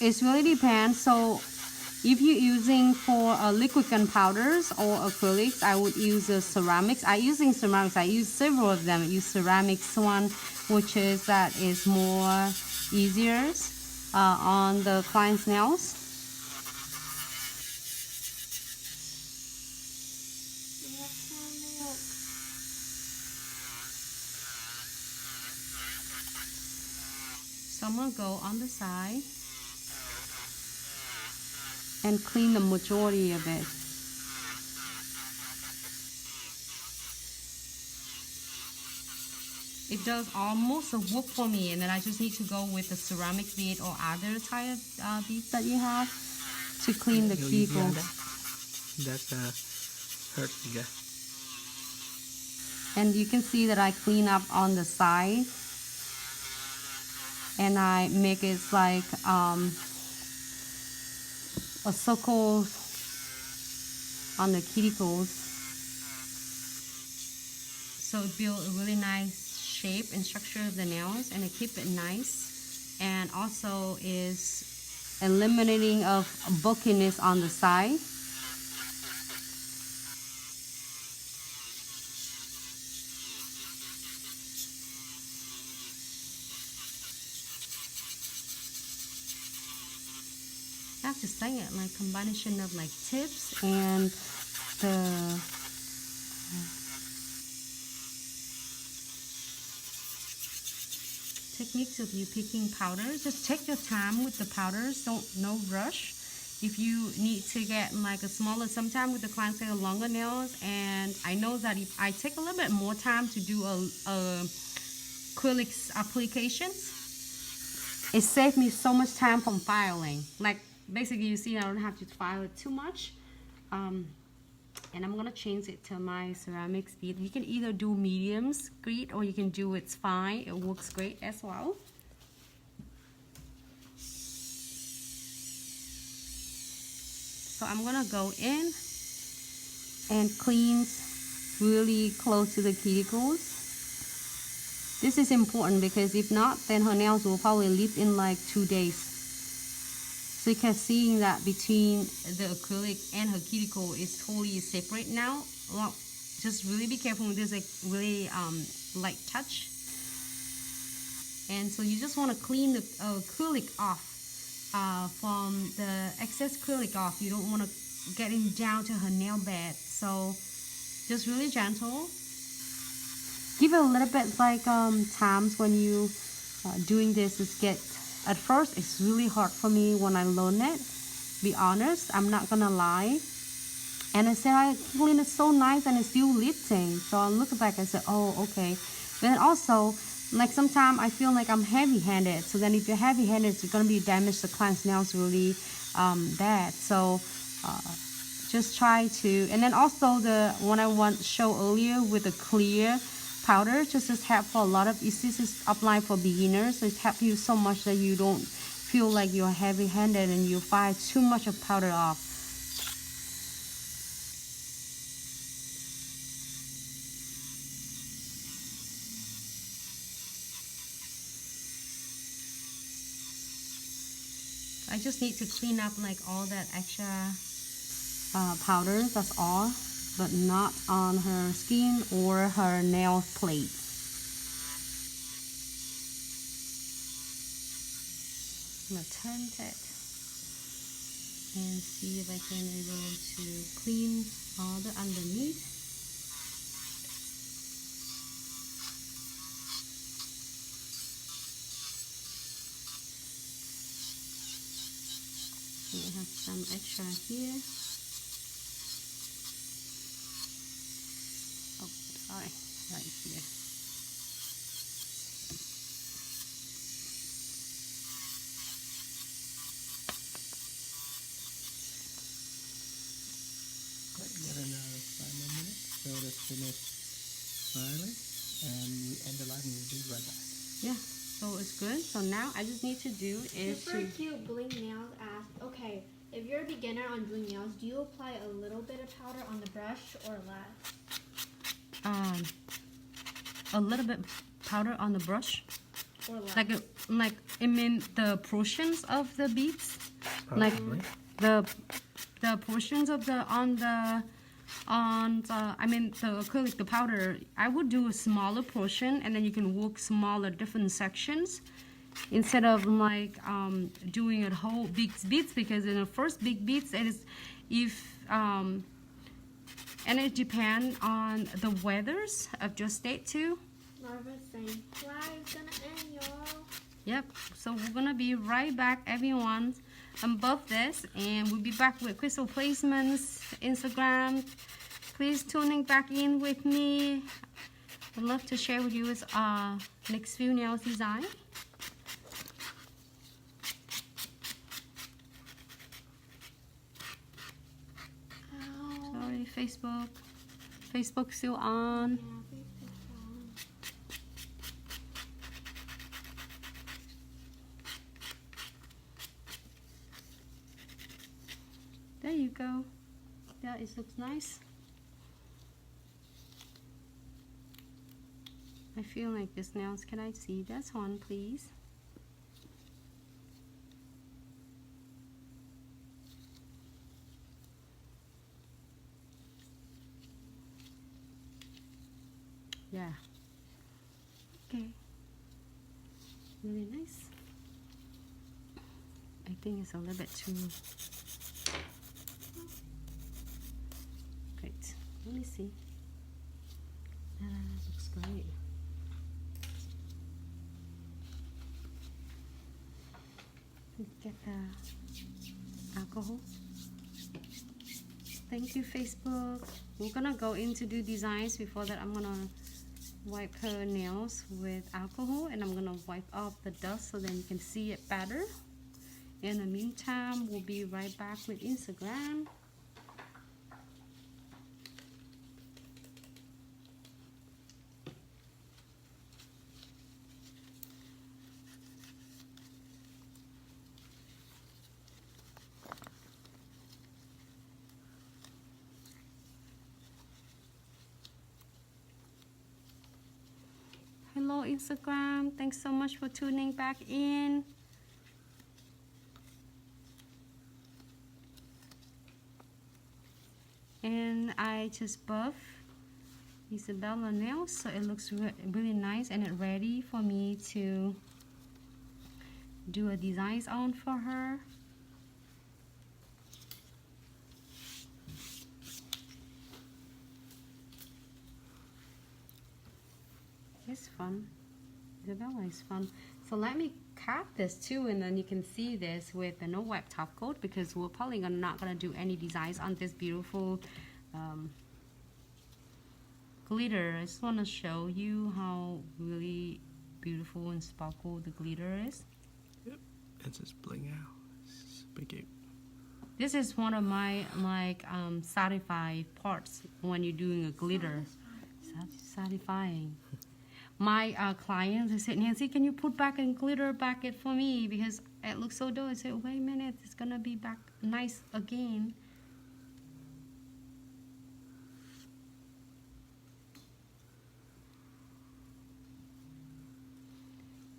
It really depends. So if you're using for liquid gunpowders or acrylics, I would use the ceramics. I using ceramics. I use several of them. I use ceramics one, which is that is more easier on the client's nails. So I'm gonna go on the side and clean the majority of it. It does almost a work for me, and then I just need to go with the ceramic bead or other type of beads that you have to clean the cuticles. That's hurt you. And you can see that I clean up on the side, and I make it like a circle on the cuticles, so it builds a really nice shape and structure of the nails, and it keep it nice, and also is eliminating of bulkiness on the side. I have to say it like combination of like tips and the techniques of you picking powders. Just take your time with the powders. No rush. If you need to get like a smaller, sometimes with the clients have longer nails, and I know that if I take a little bit more time to do a acrylics applications, it saved me so much time from filing. Like basically, you see, I don't have to file it too much. And I'm gonna change it to my ceramic bead. You can either do mediums grit, or you can do it's fine. It works great as well. So I'm gonna go in and clean really close to the cuticles. This is important because if not, then her nails will probably live in like 2 days. So you can see that between the acrylic and her cuticle is totally separate now. Well, just really be careful with this, like really light touch. And so you just want to clean the acrylic off from the excess acrylic off. You don't want to get it down to her nail bed. So just really gentle. Give it a little bit like times when you doing this is get. At first, it's really hard for me when I learn it. Be honest, I'm not gonna lie. And I said I clean it so nice and it's still lifting. So I look back and said, oh, okay. Then also, like sometimes I feel like I'm heavy-handed. So then if you're heavy-handed, it's gonna be damage the client's nails really bad. So just try to. And then also the one I want to show earlier with the clear powder, just help for a lot of issues. Just apply for beginners. It helps you so much that you don't feel like you're heavy-handed and you fire too much of powder off. I just need to clean up like all that extra powder. That's all. But not on her skin or her nail plate. I'm gonna turn it and see if I can able to clean all the underneath. We have some extra here. Right here. Get another Finally, and we end the live and we'll be right back. Yeah, so it's good. So now I just need to do is Super to cute bling nails asked, okay, if you're a beginner on doing nails, do you apply a little bit of powder on the brush or less? a little bit powder on the brush, Or less? like I mean the portions of the beads, Probably. the portions of the on the I mean the acrylic, the powder. I would do a smaller portion, and then you can work smaller different sections instead of like doing a whole big beads, because in the first big beads it is if and it depends on the weathers of your state too. Marva's saying, live's gonna end, y'all. Yep, so we're gonna be right back, everyone, above this, and we'll be back with crystal placements, Instagram. Please tuning back in with me. I'd love to share with you his next few nails design. Sorry, Facebook still on. Yeah, Facebook's on. There you go. Yeah, it looks nice. I feel like this nails. Can I see this one, please? Yeah. Okay. Really nice. I think it's a little bit too. Great. Let me see. Looks great. Get the alcohol. Thank you, Facebook. We're gonna go in to do designs. Before that, I'm gonna wipe her nails with alcohol, and I'm gonna wipe off the dust so then you can see it better. In the meantime, we'll be right back with Instagram. Hello, Instagram. Thanks so much for tuning back in. And I just buff Isabella nails, so it looks really nice, and it's ready for me to do a design on for her. It's fun. Isabella is fun. So let me cap this too, and then you can see this with the no wipe top coat, because we're probably not gonna do any designs on this beautiful glitter. I just want to show you how really beautiful and sparkle the glitter is. Yep, it's just bling out. It's big cute. This is one of my like satisfying parts when you're doing a glitter. Satisfying. My clients, they said, Nancy, can you put back a glitter bucket for me? Because it looks so dull. I said, wait a minute, it's going to be back nice again.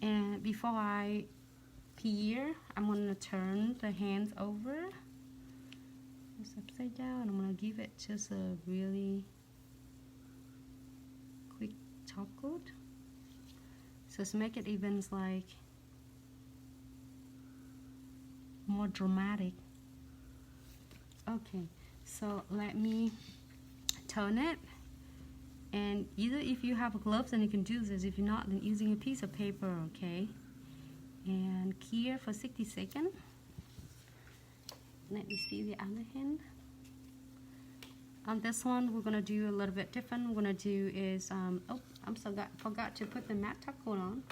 And before I peer, I'm going to turn the hands over. It's upside down. I'm going to give it just a really quick top coat. So to make it even like more dramatic. Okay, so let me turn it. And either if you have gloves, then you can do this. If you're not, then using a piece of paper, okay? And here for 60 seconds. Let me see the other hand. On this one, we're gonna do a little bit different. We're gonna do is oh, forgot to put the matte top coat on.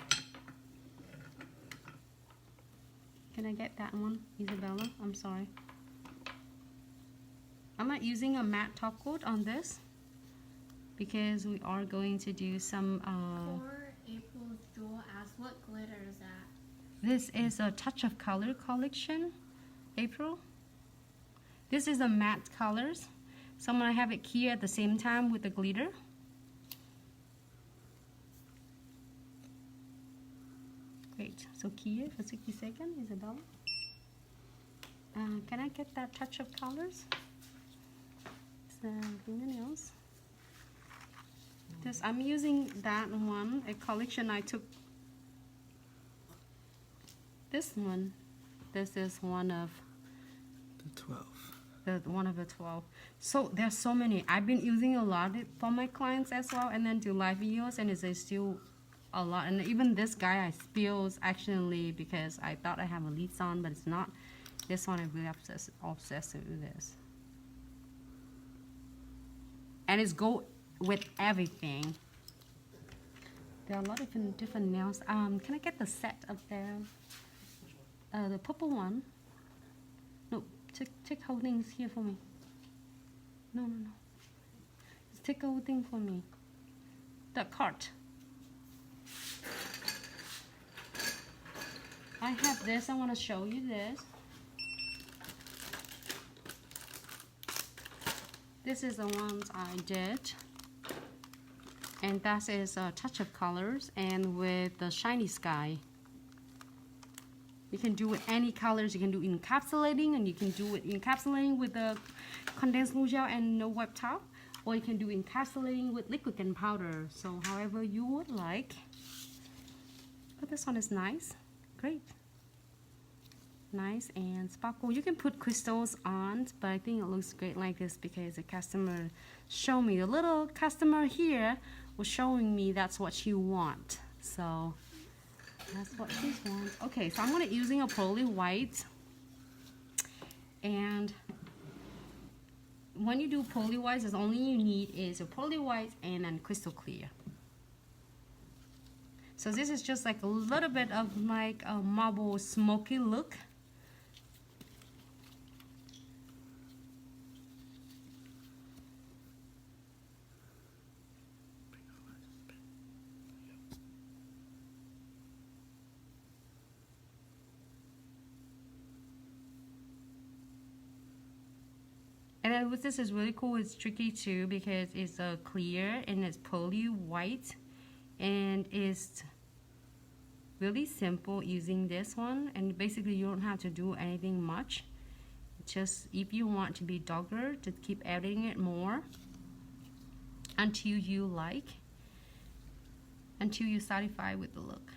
Can I get that one, Isabella? I'm sorry. I'm not using a matte top coat on this. because we are going to do some For April's Jewel asked, what glitter is that? this is a Touch of Color collection, April. This is a matte colors, so I'm gonna have it here at the same time with the glitter. Great, so here for 60 seconds is $1. Can I get that Touch of Colors? So fingernails. This I'm using that one, a collection I took. This one, this is one of The 12. one of the 12. So there's so many. I've been using a lot for my clients as well, and then do live videos, and it's still a lot. And even this guy I spills accidentally because I thought I have a leads on, but it's not. This one I'm really obsessed with this. And it's go with everything. There are a lot of different nails. Can I get the set up there? The purple one. No, take whole things here for me. No. Just take the whole thing for me. The cart. I have this. I want to show you this. This is the ones I did. And that is a Touch of Colors and with the Shiny Sky. You can do with any colors. You can do encapsulating, and you can do it encapsulating with the condensed glue gel and no wipe top, or you can do encapsulating with liquid and powder. So however you would like. But this one is nice. Great. Nice and sparkle. You can put crystals on, but I think it looks great like this because the customer showed me. The little customer here was showing me that's what she wants. So that's what she wants. Okay, so I'm gonna using a pearly white. And when you do pearly whites, the only you need is a pearly white and then crystal clear. So this is just like a little bit of like a marble smoky look. And then with this is really cool. It's tricky too because it's clear and it's pearly white, and it's really simple using this one. And basically you don't have to do anything much. Just if you want to be darker, just keep adding it more until you like, until you're satisfied with the look.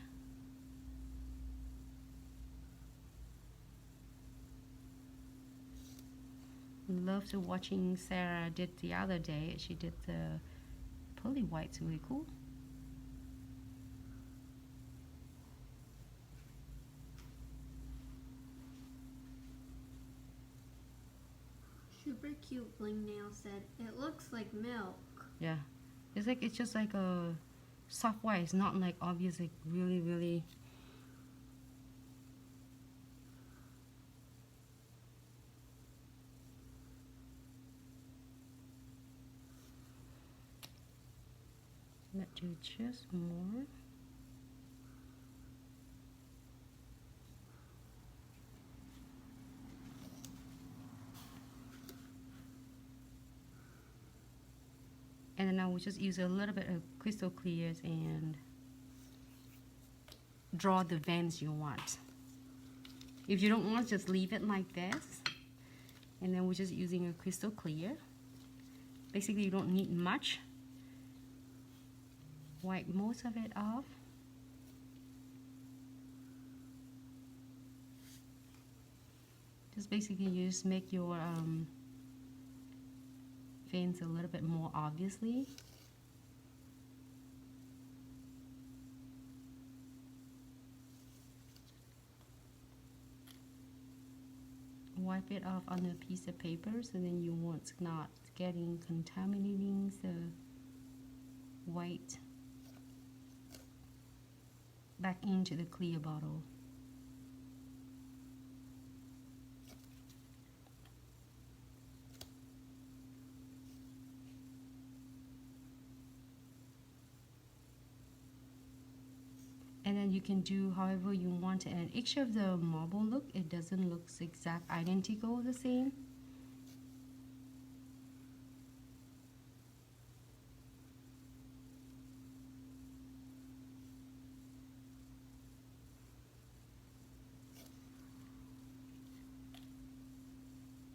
Love to watching Sarah did the other day. She did the pearly whites, really cool. Super cute bling nail said, it looks like milk. Yeah, it's just like a soft white. It's not like obviously really. Let's do just more. And then I will just use a little bit of crystal clears and draw the veins you want. If you don't want, just leave it like this. And then we're just using a crystal clear. Basically, you don't need much. Wipe most of it off. Just basically you just make your veins a little bit more obviously. Wipe it off on a piece of paper so then you won't not getting contaminating the white back into the clear bottle. And then you can do however you want it. And each of the marble look, it doesn't look exact identical the same.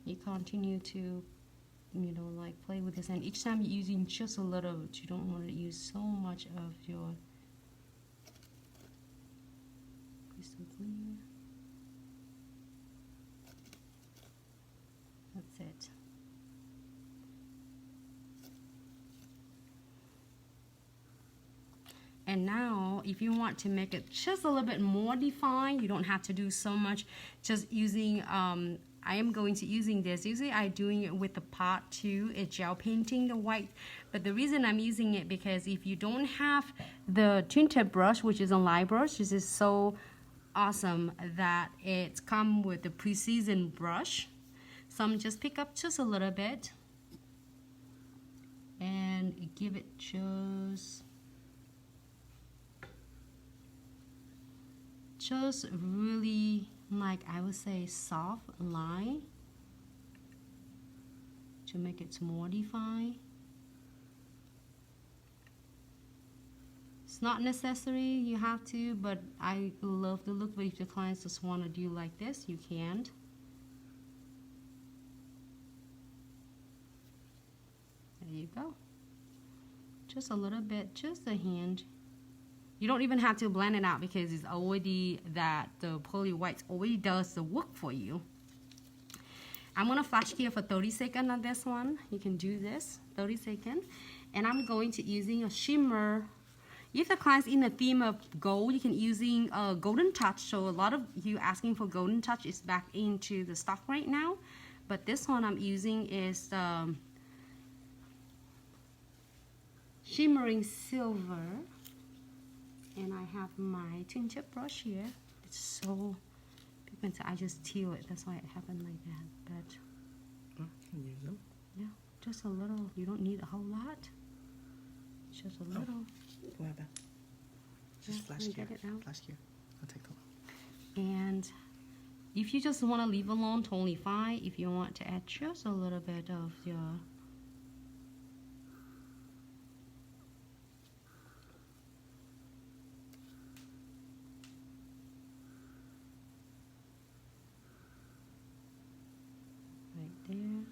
You continue to, you know, like play with this, and each time you're using just a little bit. You don't want to use so much of your crystal clear. That's it. And now, if you want to make it just a little bit more defined, you don't have to do so much. Just using, I am going to using this. Usually I'm doing it with the part 2, it's gel painting the white. But the reason I'm using it, because if you don't have the tinted brush, which is a light brush, this is so awesome that it's come with the pre-seasoned brush. So I'm just pick up just a little bit and give it just really, like I would say, soft line to make it more defined. It's not necessary, you have to, but I love the look. But if the clients just want to do like this, you can. There you go. Just a little bit, just a hint. You don't even have to blend it out because it's already that the pearly white already does the work for you. I'm gonna flash here for 30 seconds on this one. You can do this 30 seconds, and I'm going to using a shimmer. If the client's in the theme of gold, you can using a golden touch. So a lot of you asking for golden touch is back into the stock right now, but this one I'm using is shimmering silver. And I have my tinted brush here. It's so pigmented. I just teal it. That's why it happened like that. But can use them. Yeah, just a little. You don't need a whole lot. Just a little. What happened? Just flash here. Flash here. I'll take the one. And if you just want to leave alone, totally fine. If you want to add just a little bit of your there.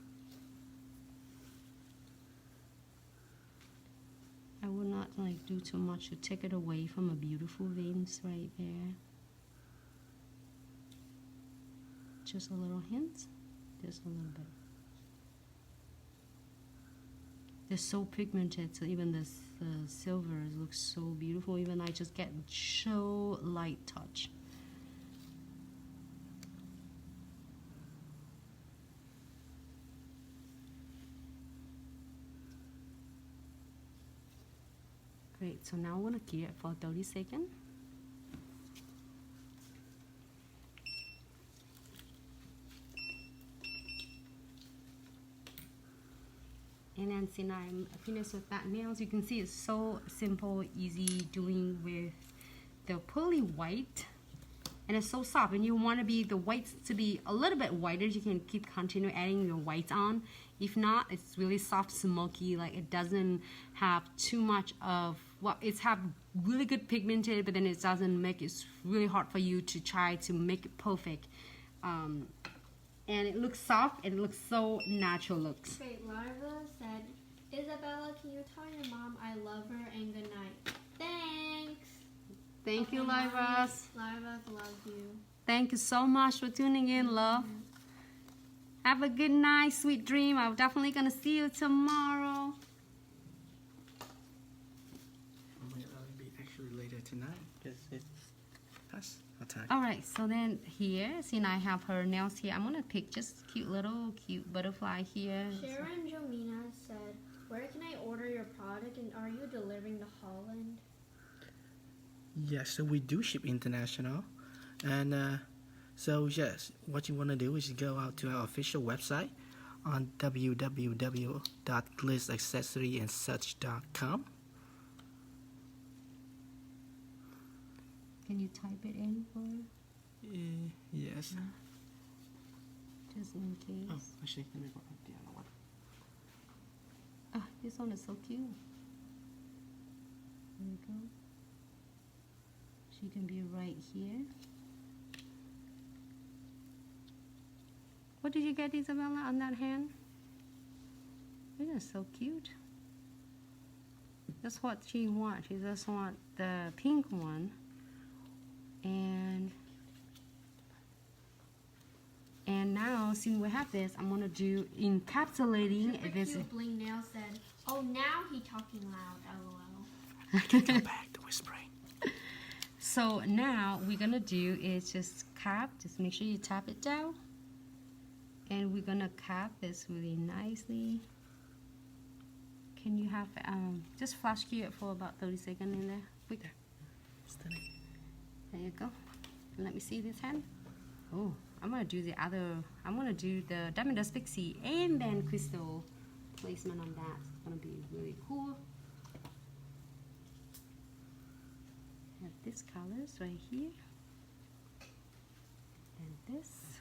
I will not like do too much to take it away from a beautiful veins right there. Just a little hint, just a little bit. They're so pigmented, so even this silver looks so beautiful. Even I just get so light touch. Great, so now I'm going to keep it for 30 seconds. And then since I'm finished with that nails, you can see it's so simple, easy doing with the pearly white. And it's so soft, and you want to be the whites to be a little bit whiter. You can keep continue adding your whites on. If not, it's really soft, smoky, like it doesn't have too much of, well, it's have really good pigmented, but then it doesn't make it really hard for you to try to make it perfect. And it looks soft, and it looks so natural looks. Okay, Larva said, Isabella, can you tell your mom I love her and good night? Thanks. Thank you, Larvas. Larva loves you. Thank you so much for tuning in, love. Have a good night, sweet dream. I'm definitely going to see you tomorrow. It might be actually later tonight because it's past our time. All right, so then here, since I have her nails here, I'm going to pick just cute butterfly here. Sharon Jomina said, where can I order your product, and are you delivering to Holland? Yes, so we do ship international. And so yes, what you want to do is go out to our official website on www.glitzaccessoryandsuch.com. Can you type it in for Yes. just in case? Oh, actually, let me go the other one. Ah, this one is so cute. There you go. She can be right here. What did you get, Isabella, on that hand? It is so cute. That's what she wants. She just wants the pink one. And now, since we have this, I'm gonna do encapsulating Super this. cute bling nail said, "Oh, now he talking loud." LOL. Go back to whispering. So now we're gonna do is just cap. Just make sure you tap it down, and we're gonna cap this really nicely. Can you have just flash key it for about 30 seconds in there? Quick. Stunning. There you go. Let me see this hand. Oh, I'm gonna do the other. I'm gonna do the Diamond Dust Pixie and then crystal placement on that. It's gonna be really cool. Have this colors right here, and this,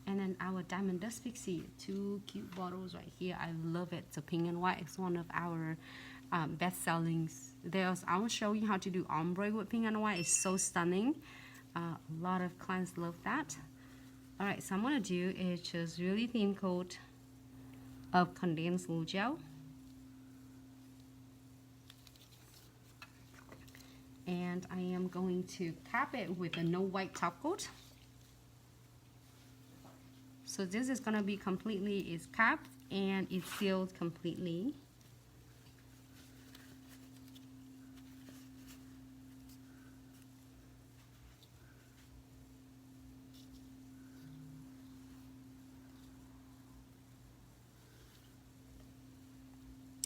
and then our Diamond Dust Pixie. 2 cute bottles right here. I love it. It's a pink and white. It's one of our best sellings. I will show you how to do ombre with pink and white. It's so stunning. A lot of clients love that. Alright, so I'm gonna do is just really thin coat of condensed glue gel. And I am going to cap it with a no white top coat. So this is gonna be completely capped and it's sealed completely.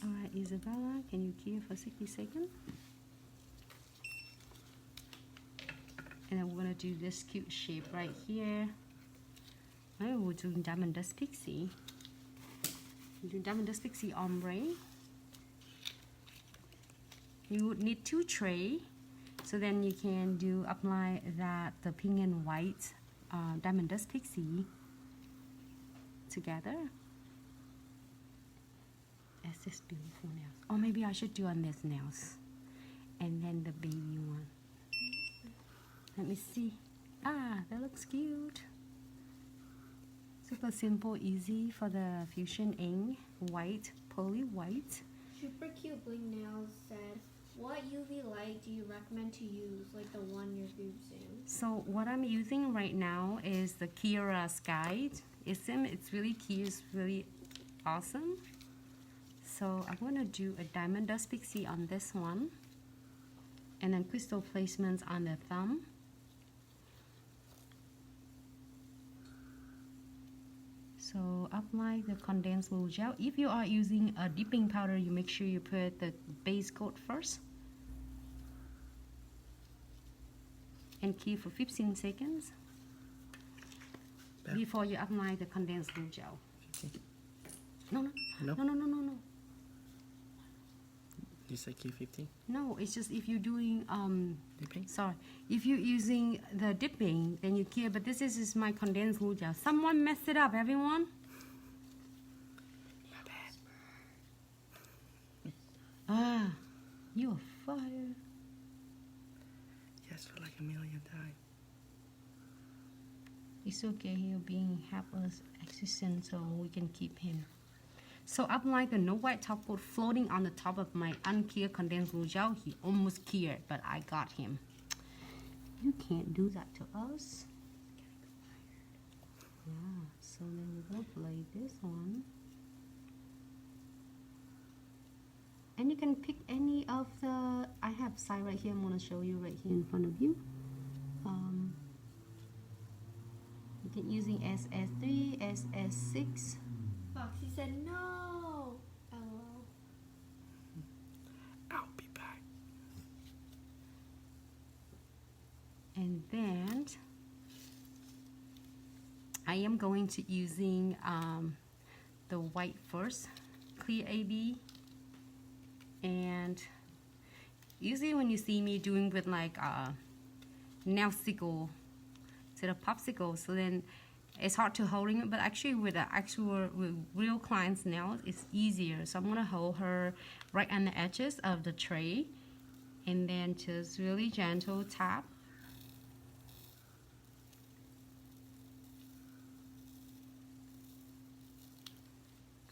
Alright, Isabella, can you key for 60 seconds? And then we're gonna do this cute shape right here. Oh, we're doing Diamond Dust Pixie. We're doing Diamond Dust Pixie ombre. You would need 2 tray, so then you can apply the pink and white Diamond Dust Pixie together. As this beautiful nails. Or maybe I should do on this nails, and then the baby one. Let me see. Ah, that looks cute. Super simple, easy for the fusion ink, white, pearly white. Super cute bling nails said, "What UV light do you recommend to use, like the one you're using?" So what I'm using right now is the Kira Sky. It's really cute. It's really awesome. So I'm going to do a Diamond Dust Pixie on this one, and then crystal placements on the thumb. So apply the condensed glue gel. If you are using a dipping powder, you make sure you put the base coat first. And key for 15 seconds before you apply the condensed glue gel. No. You say Q15? No, it's just if you're doing Dipping? sorry, if you're using the dipping, then you care. But this is my condensed glue gel. Someone messed it up, everyone. My bad. Ah, you're fired. Yes, for like a million times. It's okay. He'll being helpless existence, so we can keep him. So apply the no white top coat floating on the top of my unclear condensed glue gel. He almost cured, but I got him. You can't do that to us. Yeah, so then we're gonna play this one. And you can pick any of the, I have side right here, I'm gonna show you right here in front of you. You can using SS3, SS6. Foxy said, "No." LOL. I'll be back. And then I am going to using the white first, clear AB, and usually when you see me doing with like nailsicle instead of popsicle, so then it's hard to holding it, but actually with with real client's nails, it's easier. So I'm gonna hold her right on the edges of the tray, and then just really gentle tap.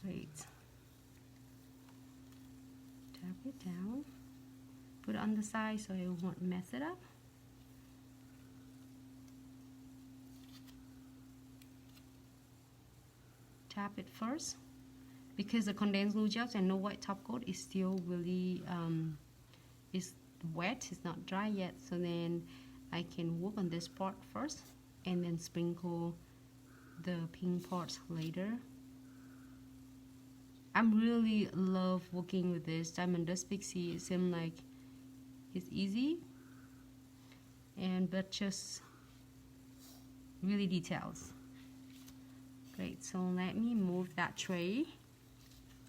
Great. Tap it down. Put it on the side so it won't mess it up. Tap it first because the condensed glue gels and no white top coat is still really is wet, it's not dry yet, so then I can work on this part first and then sprinkle the pink parts later. I'm really love working with this Diamond Dust Pixie. It seems like it's easy but just really details. Great, so let me move that tray.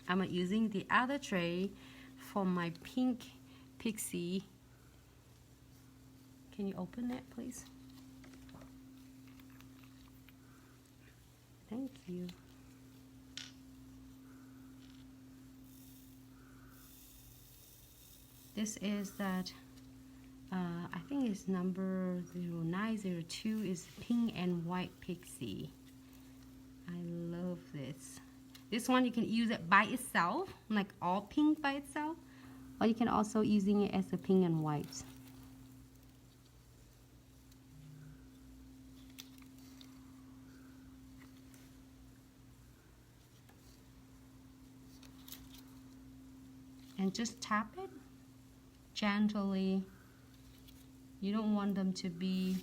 I'm using the other tray for my pink Pixie. Can you open it, please? Thank you. This is that, I think it's number 0902 is pink and white Pixie. I love this. This one you can use it by itself, like all pink by itself, or you can also using it as a pink and white. And just tap it gently. You don't want them to be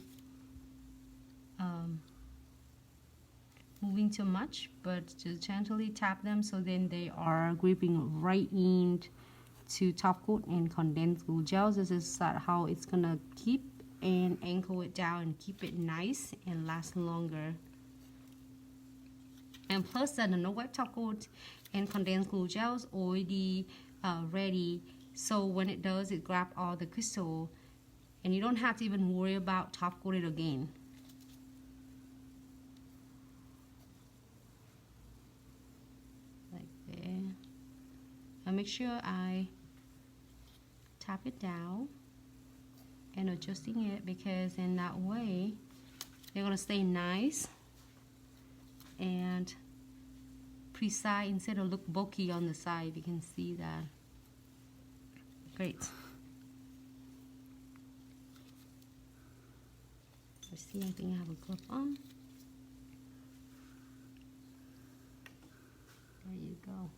moving too much, but just gently tap them so then they are gripping right in to top coat and condensed glue gels. This is how it's gonna keep and anchor it down and keep it nice and last longer. And plus that the no white top coat and condensed glue gels already ready, so when it does, it grab all the crystal and you don't have to even worry about top coat it again. Like there. And make sure I tap it down and adjusting it, because in that way they're gonna stay nice and precise instead of look bulky on the side. You can see that. Great. Let's see, I think I have a glove on. There you go.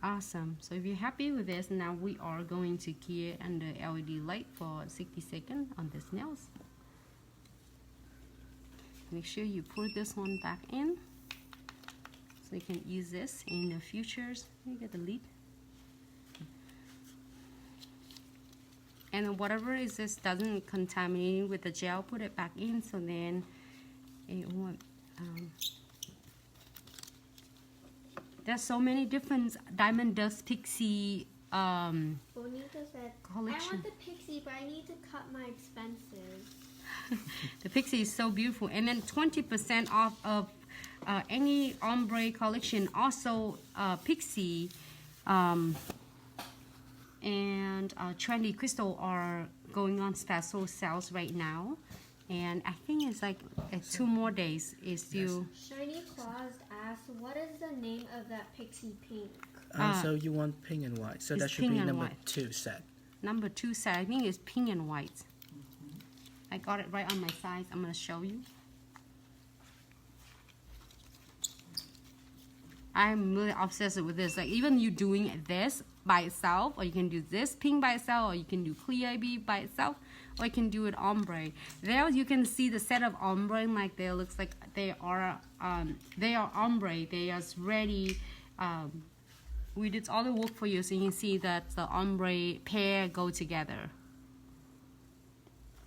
Awesome. So if you're happy with this, now we are going to key it under LED light for 60 seconds on this nails. Make sure you put this one back in so you can use this in the futures. You get the lid. And whatever is this doesn't contaminate with the gel, put it back in so then it won't. There's so many different Diamond Dust Pixie Bonita said, collection. I want the Pixie, but I need to cut my expenses. The Pixie is so beautiful, and then 20% off of any ombre collection. Also, Pixie and Trendy Crystal are going on special sales right now, and I think it's like 2 more days. Is still. Shiny Claus asked, "What is the name of that Pixie pink?" So you want pink and white. So that should be number 2 set. Number 2 set. I think it's pink and white. I got it right on my size. I'm gonna show you. I'm really obsessed with this. Like even you doing this by itself, or you can do this pink by itself, or you can do clear IB by itself, or you can do it ombre. There you can see the set of ombre, like they looks like they are ombre. They are ready. We did all the work for you, so you can see that the ombre pair go together.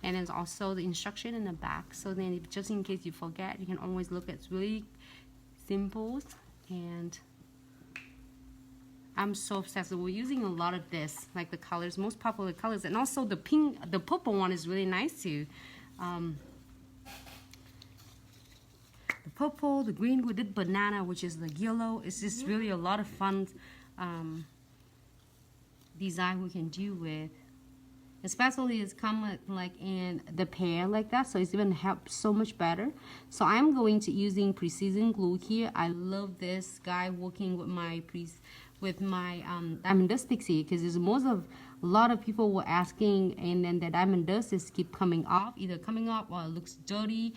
And there's also the instruction in the back, so then if, just in case you forget, you can always look at really simple. And I'm so obsessed. We're using a lot of this, like the colors, most popular colors, and also the pink, the purple one is really nice too. The purple, the green, we did banana, which is the yellow. It's just really a lot of fun design we can do with. Especially it's come like in the pair like that, so it's even helped so much better. So I'm going to using precision glue here. I love this guy working with my diamond dust pixie, because there's a lot of people were asking, and then the diamond dust is keep coming off, either coming off or it looks dirty,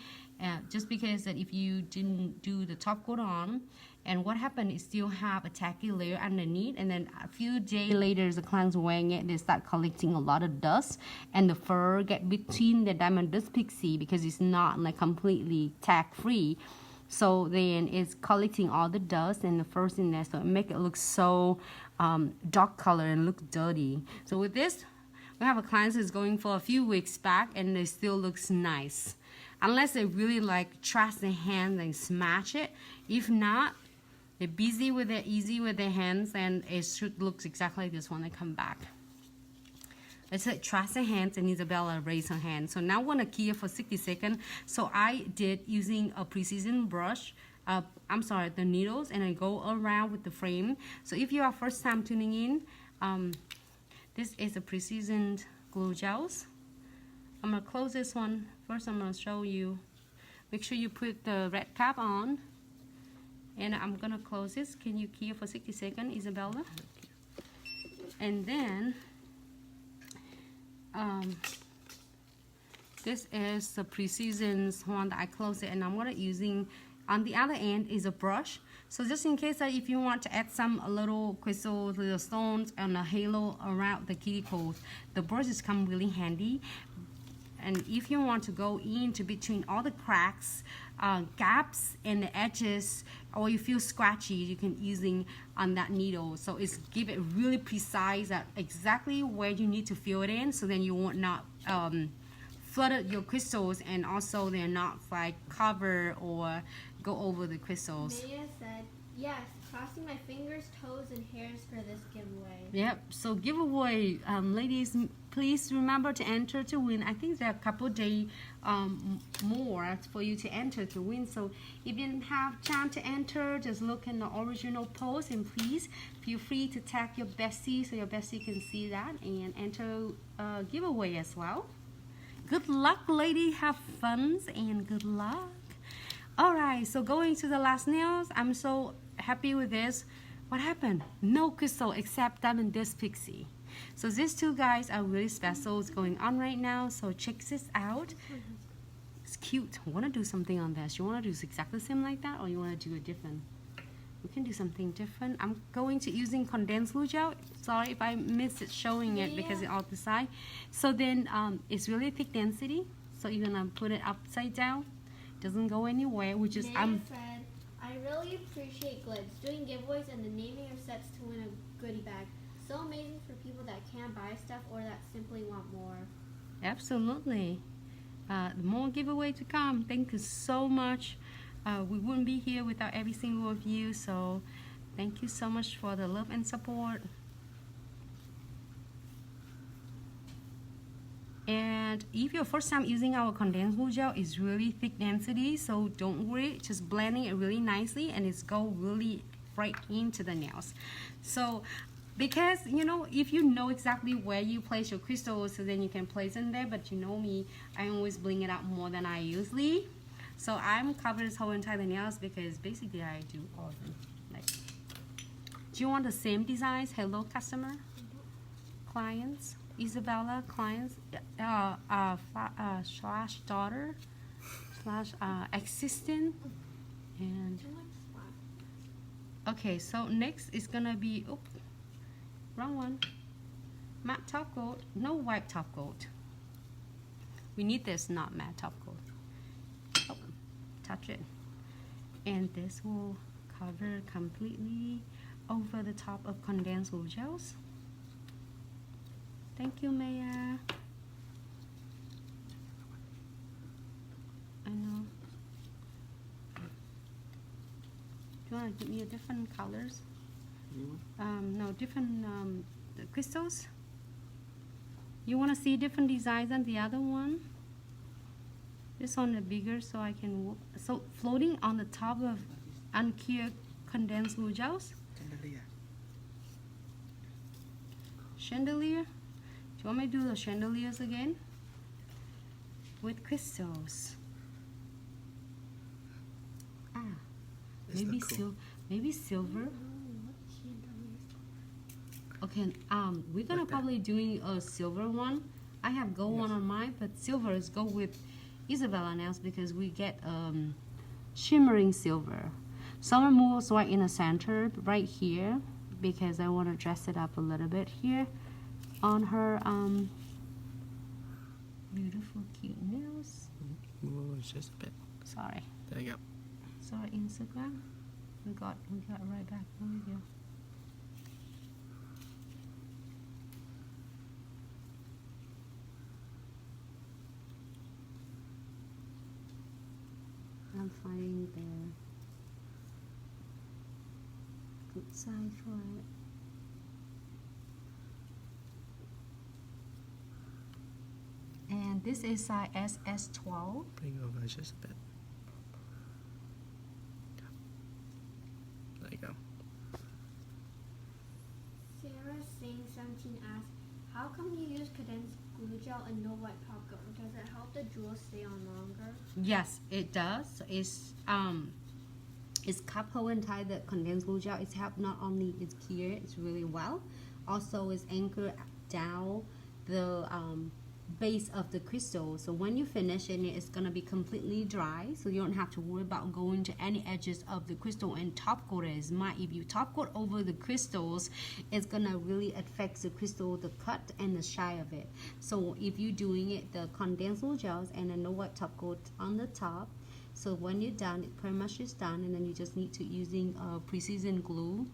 just because that if you didn't do the top coat on, and what happened is still have a tacky layer underneath, and then a few days later the clients wearing it, they start collecting a lot of dust, and the fur get between the diamond dust pixie because it's not like completely tack free. So then it's collecting all the dust and the furs in there, so it make it look so dark color and look dirty. So with this, we have a client who's going for a few weeks back, and it still looks nice. Unless they really like trash their hands and smash it. If not, they're busy with it, easy with their hands, and it should look exactly like this when they come back. Let's say trust her hands, and Isabella raise her hand. So now I want to key it for 60 seconds. So I did using a precision brush, the needles, and I go around with the frame. So if you are first time tuning in, this is a precision glue gels. I'm going to close this one. First I'm going to show you. Make sure you put the red cap on. And I'm going to close this. Can you key it for 60 seconds, Isabella? And then this is the precision one that I close it, and I'm gonna using on the other end is a brush. So just in case that if you want to add some little crystals, little stones, and a halo around the kitty code, the brushes come really handy. And if you want to go into between all the cracks, gaps, and the edges, or you feel scratchy, you can using on that needle. So it's give it really precise at exactly where you need to fill it in, so then you won't not flood your crystals, and also they're not like cover or go over the crystals. Maya said, yes, crossing my fingers, toes, and hairs for this giveaway. Yep, so giveaway, ladies, please remember to enter to win. I think there are a couple days more for you to enter to win. So if you didn't have chance to enter, just look in the original post, and please feel free to tag your bestie so your bestie can see that and enter a giveaway as well. Good luck, lady. Have fun and good luck. Alright, so going to the last nails, I'm so happy with this. What happened? No crystal except diamond dust pixie. So these two guys are really special. It's going on right now, so check this out. It's cute. I want to do something on this. You want to do exactly the same like that, or you want to do it different? We can do something different. I'm going to using condensed glue gel. Sorry if I missed it showing it because it's off the side. So then it's really thick density. So you're gonna put it upside down. Doesn't go anywhere, which is Maya said, I really appreciate Glitz doing giveaways and the naming of sets to win a goodie bag. So amazing for people that can't buy stuff or that simply want more. Absolutely. More giveaway to come. Thank you so much. We wouldn't be here without every single of you, so thank you so much for the love and support. And if you're first time using our condensed glue gel, it's really thick density, so don't worry, just blending it really nicely, and it's go really right into the nails. So because you know, if you know exactly where you place your crystals, so then you can place in there. But you know me, I always bling it out more than I usually. So I'm covering this whole entire nails because basically I do all of them. Like, do you want the same designs? Hello, customer, clients. Isabella, clients, slash daughter, slash assistant, and okay. So next is gonna be wrong one. Matte top coat, no white top coat. We need this, not matte top coat. Oh, touch it, and this will cover completely over the top of condensed glue gels. Thank you, Maya. I know. Do you want to give me a different colors? You want? No, different the crystals. You want to see different designs than the other one? This one is bigger, so I can work. So floating on the top of unclear condensed glue gels. Chandelier. Do you want me to do the chandeliers again? With crystals. Ah, This maybe look cool. maybe silver. Okay, we're gonna Like that. probably doing a silver one. I have gold one on mine, but silver is go with Isabella nails because we get shimmering silver. Summer moves right in the center, right here, because I want to dress it up a little bit here on her beautiful cute nails. Move just a bit. Sorry, There you go. sorry Instagram. We got right back on you. I'm finding the good side for it. And this is size SS12. Bring over just a bit. There you go. Sarah Singh 17 asks, how come you use condensed glue gel and no white top coat? Does it help the jewels stay on longer? Yes, it does. It's couple and tie the condensed glue gel. It's help not only it's clear, it's really well. Also, it's anchored down the base of the crystal. So when you finish it, it's gonna be completely dry. So you don't have to worry about going to any edges of the crystal and top coat it. If you top coat over the crystals, it's gonna really affect the crystal, the cut and the shine of it. So if you're doing it, the condensed glue gels and a no white top coat on the top. So when you're done, it pretty much is done, and then you just need to using precision glue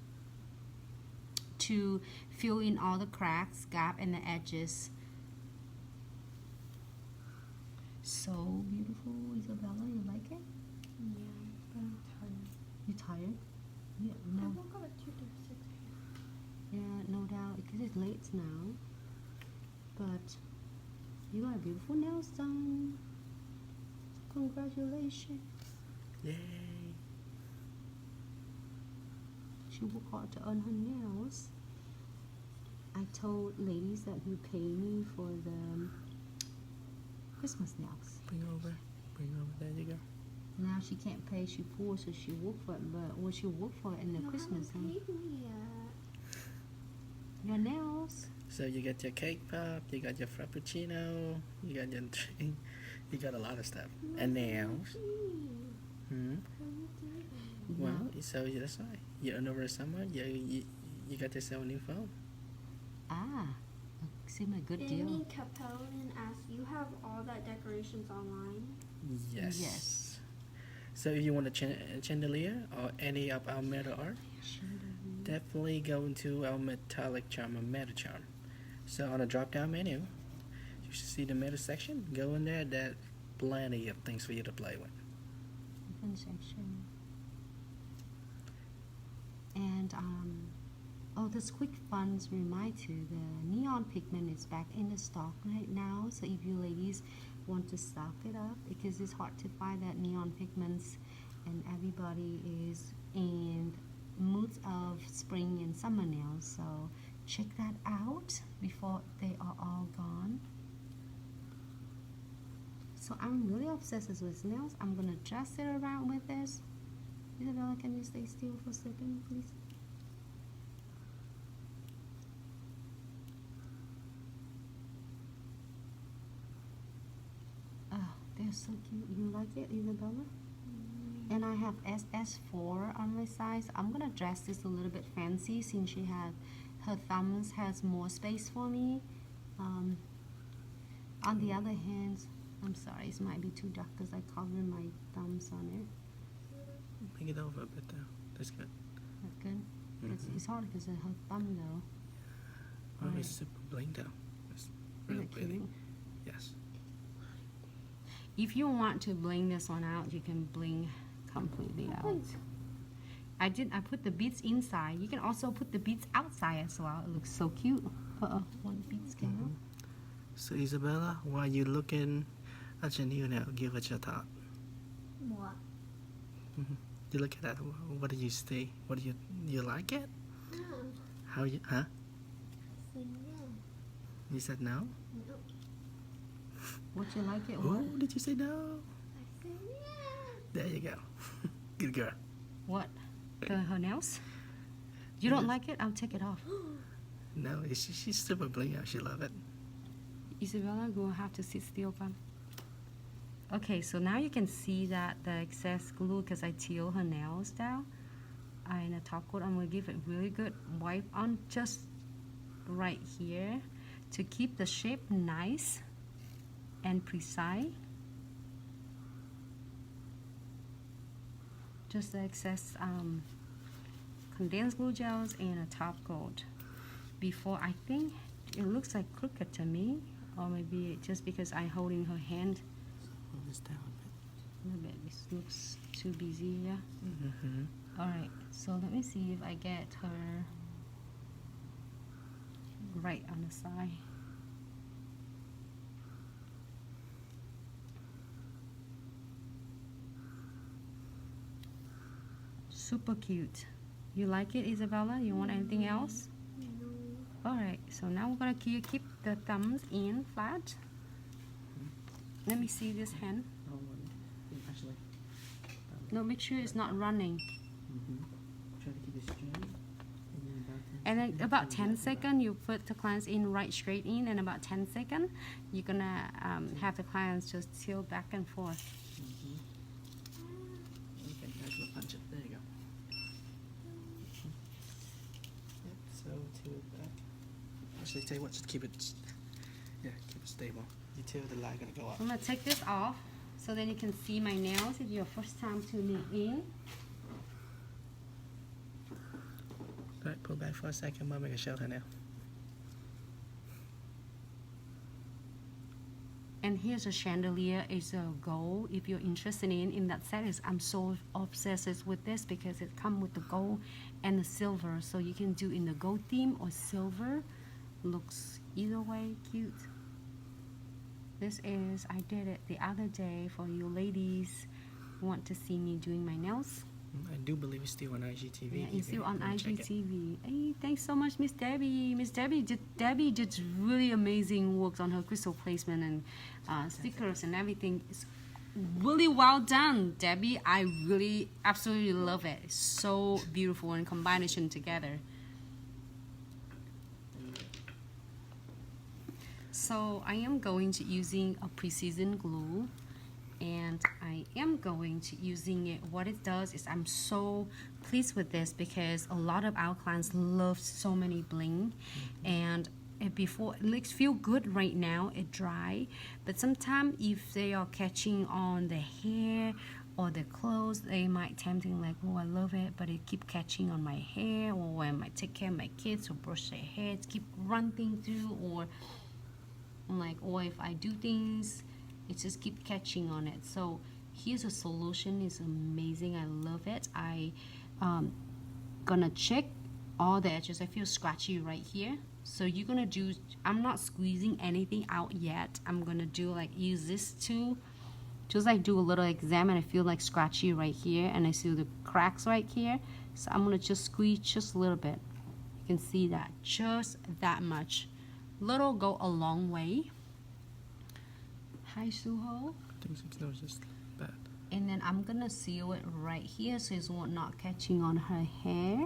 to fill in all the cracks, gap, and the edges. So beautiful, Isabella. You like it? Yeah, but I'm tired. You tired? Yeah, I no. woke up at 2:36 a.m. Yeah, no doubt, because it's late now. But you got beautiful nails done. Congratulations. Yay. She worked hard to earn her nails. I told ladies that you pay me for the Christmas nails. Bring over. Bring over. There you go. Now she can't pay, she poor, so she worked for it. But what she worked for in the You Christmas, haven't paid me yet. your nails. So you got your cake pop, you got your frappuccino, you got your drink, you got a lot of stuff. And nails. Hmm. Well, so that's why. You earn over summer, you got yourself a new phone. Ah, seemed a good deal. Danny Capone asks, you have all that decorations online? Yes. Yes. So if you want a chandelier or any of our metal art, definitely go into our metallic charm or metal charm. So on the drop down menu, you should see the metal section. Go in there, there's plenty of things for you to play with. Different section. And this quick funds remind you the neon pigment is back in the stock right now. So if you ladies want to stock it up, because it's hard to find that neon pigments, and everybody is in moods of spring and summer nails. So check that out before they are all gone. So I'm really obsessed with nails. I'm gonna just sit around with this. Isabella, can you stay still for a second, please? Oh, they're so cute. You like it, Isabella? And I have SS4 on my size. I'm gonna dress this a little bit fancy since she had her thumbs has more space for me. On the other hand, I'm sorry, it might be too dark because I covered my thumbs on it. Bring it over a bit though. That's good. That's good. It's hard because of her thumb though. Oh, Right. it's super bling though. It's Isn't really it pretty. cute? Yes. If you want to bling this one out, you can bling completely out. I put the beads inside. You can also put the beads outside as well. It looks so cute. One beads came out. So Isabella, while you looking at your new nail, give it your thought. What? You look at that. What do you say? What do you like it? No. How you? Huh? Say no. You said no. No. What you like it? Oh, What? did you say no? I said yeah. There you go. Good girl. What? Her nails? You don't like it? I'll take it off. No, she's super bling out. She love it. Isabella, you will have to sit still, fam. Okay, so now you can see that the excess glue, because I teal her nails down. In a top coat, I'm going to give it really good wipe on just right here to keep the shape nice and precise. Just the excess condensed glue gels and a top coat. Before, I think it looks like crooked to me, or maybe just because I'm holding her hand Hold this down a a little bit. This looks too busy, yeah. bit. Mm-hmm. Alright, so let me see if I get her right on the side. Super cute. You like it, Isabella? You want anything else? No. Alright, so now we're gonna keep the thumbs in flat. Let me see this hand. Actually, No, make sure it's not running. try to keep it straight. And then about 10 seconds, you put the clients in right straight in, and about 10 seconds, you're gonna have the clients just tilt back and forth. You can actually punch it. There you go. Yep. So tilt it back. Actually, tell you what, just keep it. Yeah, keep it stable. You tilt, the light gonna go up. I'm gonna take this off so then you can see my nails if your first time tuning in. Alright, pull back for a second. Mom, make a show her now. And here's a chandelier. It's a gold. If you're interested in that set, I'm so obsessed with this because it comes with the gold and the silver. So you can do in the gold theme or silver. Looks either way cute. This is, I did it the other day for you ladies who want to see me doing my nails. I do believe it's still on IGTV. Yeah, it's still on Check it. IGTV. Hey, thanks so much, Miss Debbie. Miss Debbie did really amazing work on her crystal placement and stickers and everything. It's really well done, Debbie. I really absolutely love it. It's so beautiful in combination together. So I am going to using a precision glue, and I am going to using it. What it does is I'm so pleased with this because a lot of our clients love so many bling, and before it looks feel good right now, it dry, but sometimes if they are catching on the hair or the clothes, they might tempting like, oh, I love it, but it keep catching on my hair, or when I take care of my kids or brush their heads, keep running through, or if I do things, it just keep catching on it. So here's a solution. It's amazing. I love it. I gonna check all the edges. I feel scratchy right here. So you're gonna do, I'm not squeezing anything out yet. I'm gonna do use this to just do a little exam, and I feel scratchy right here, and I see the cracks right here. So I'm gonna just squeeze just a little bit. You can see that, just that much. Little go a long way. Hi, Suho. I think it's no, just bad. And then I'm gonna seal it right here so it's not catching on her hair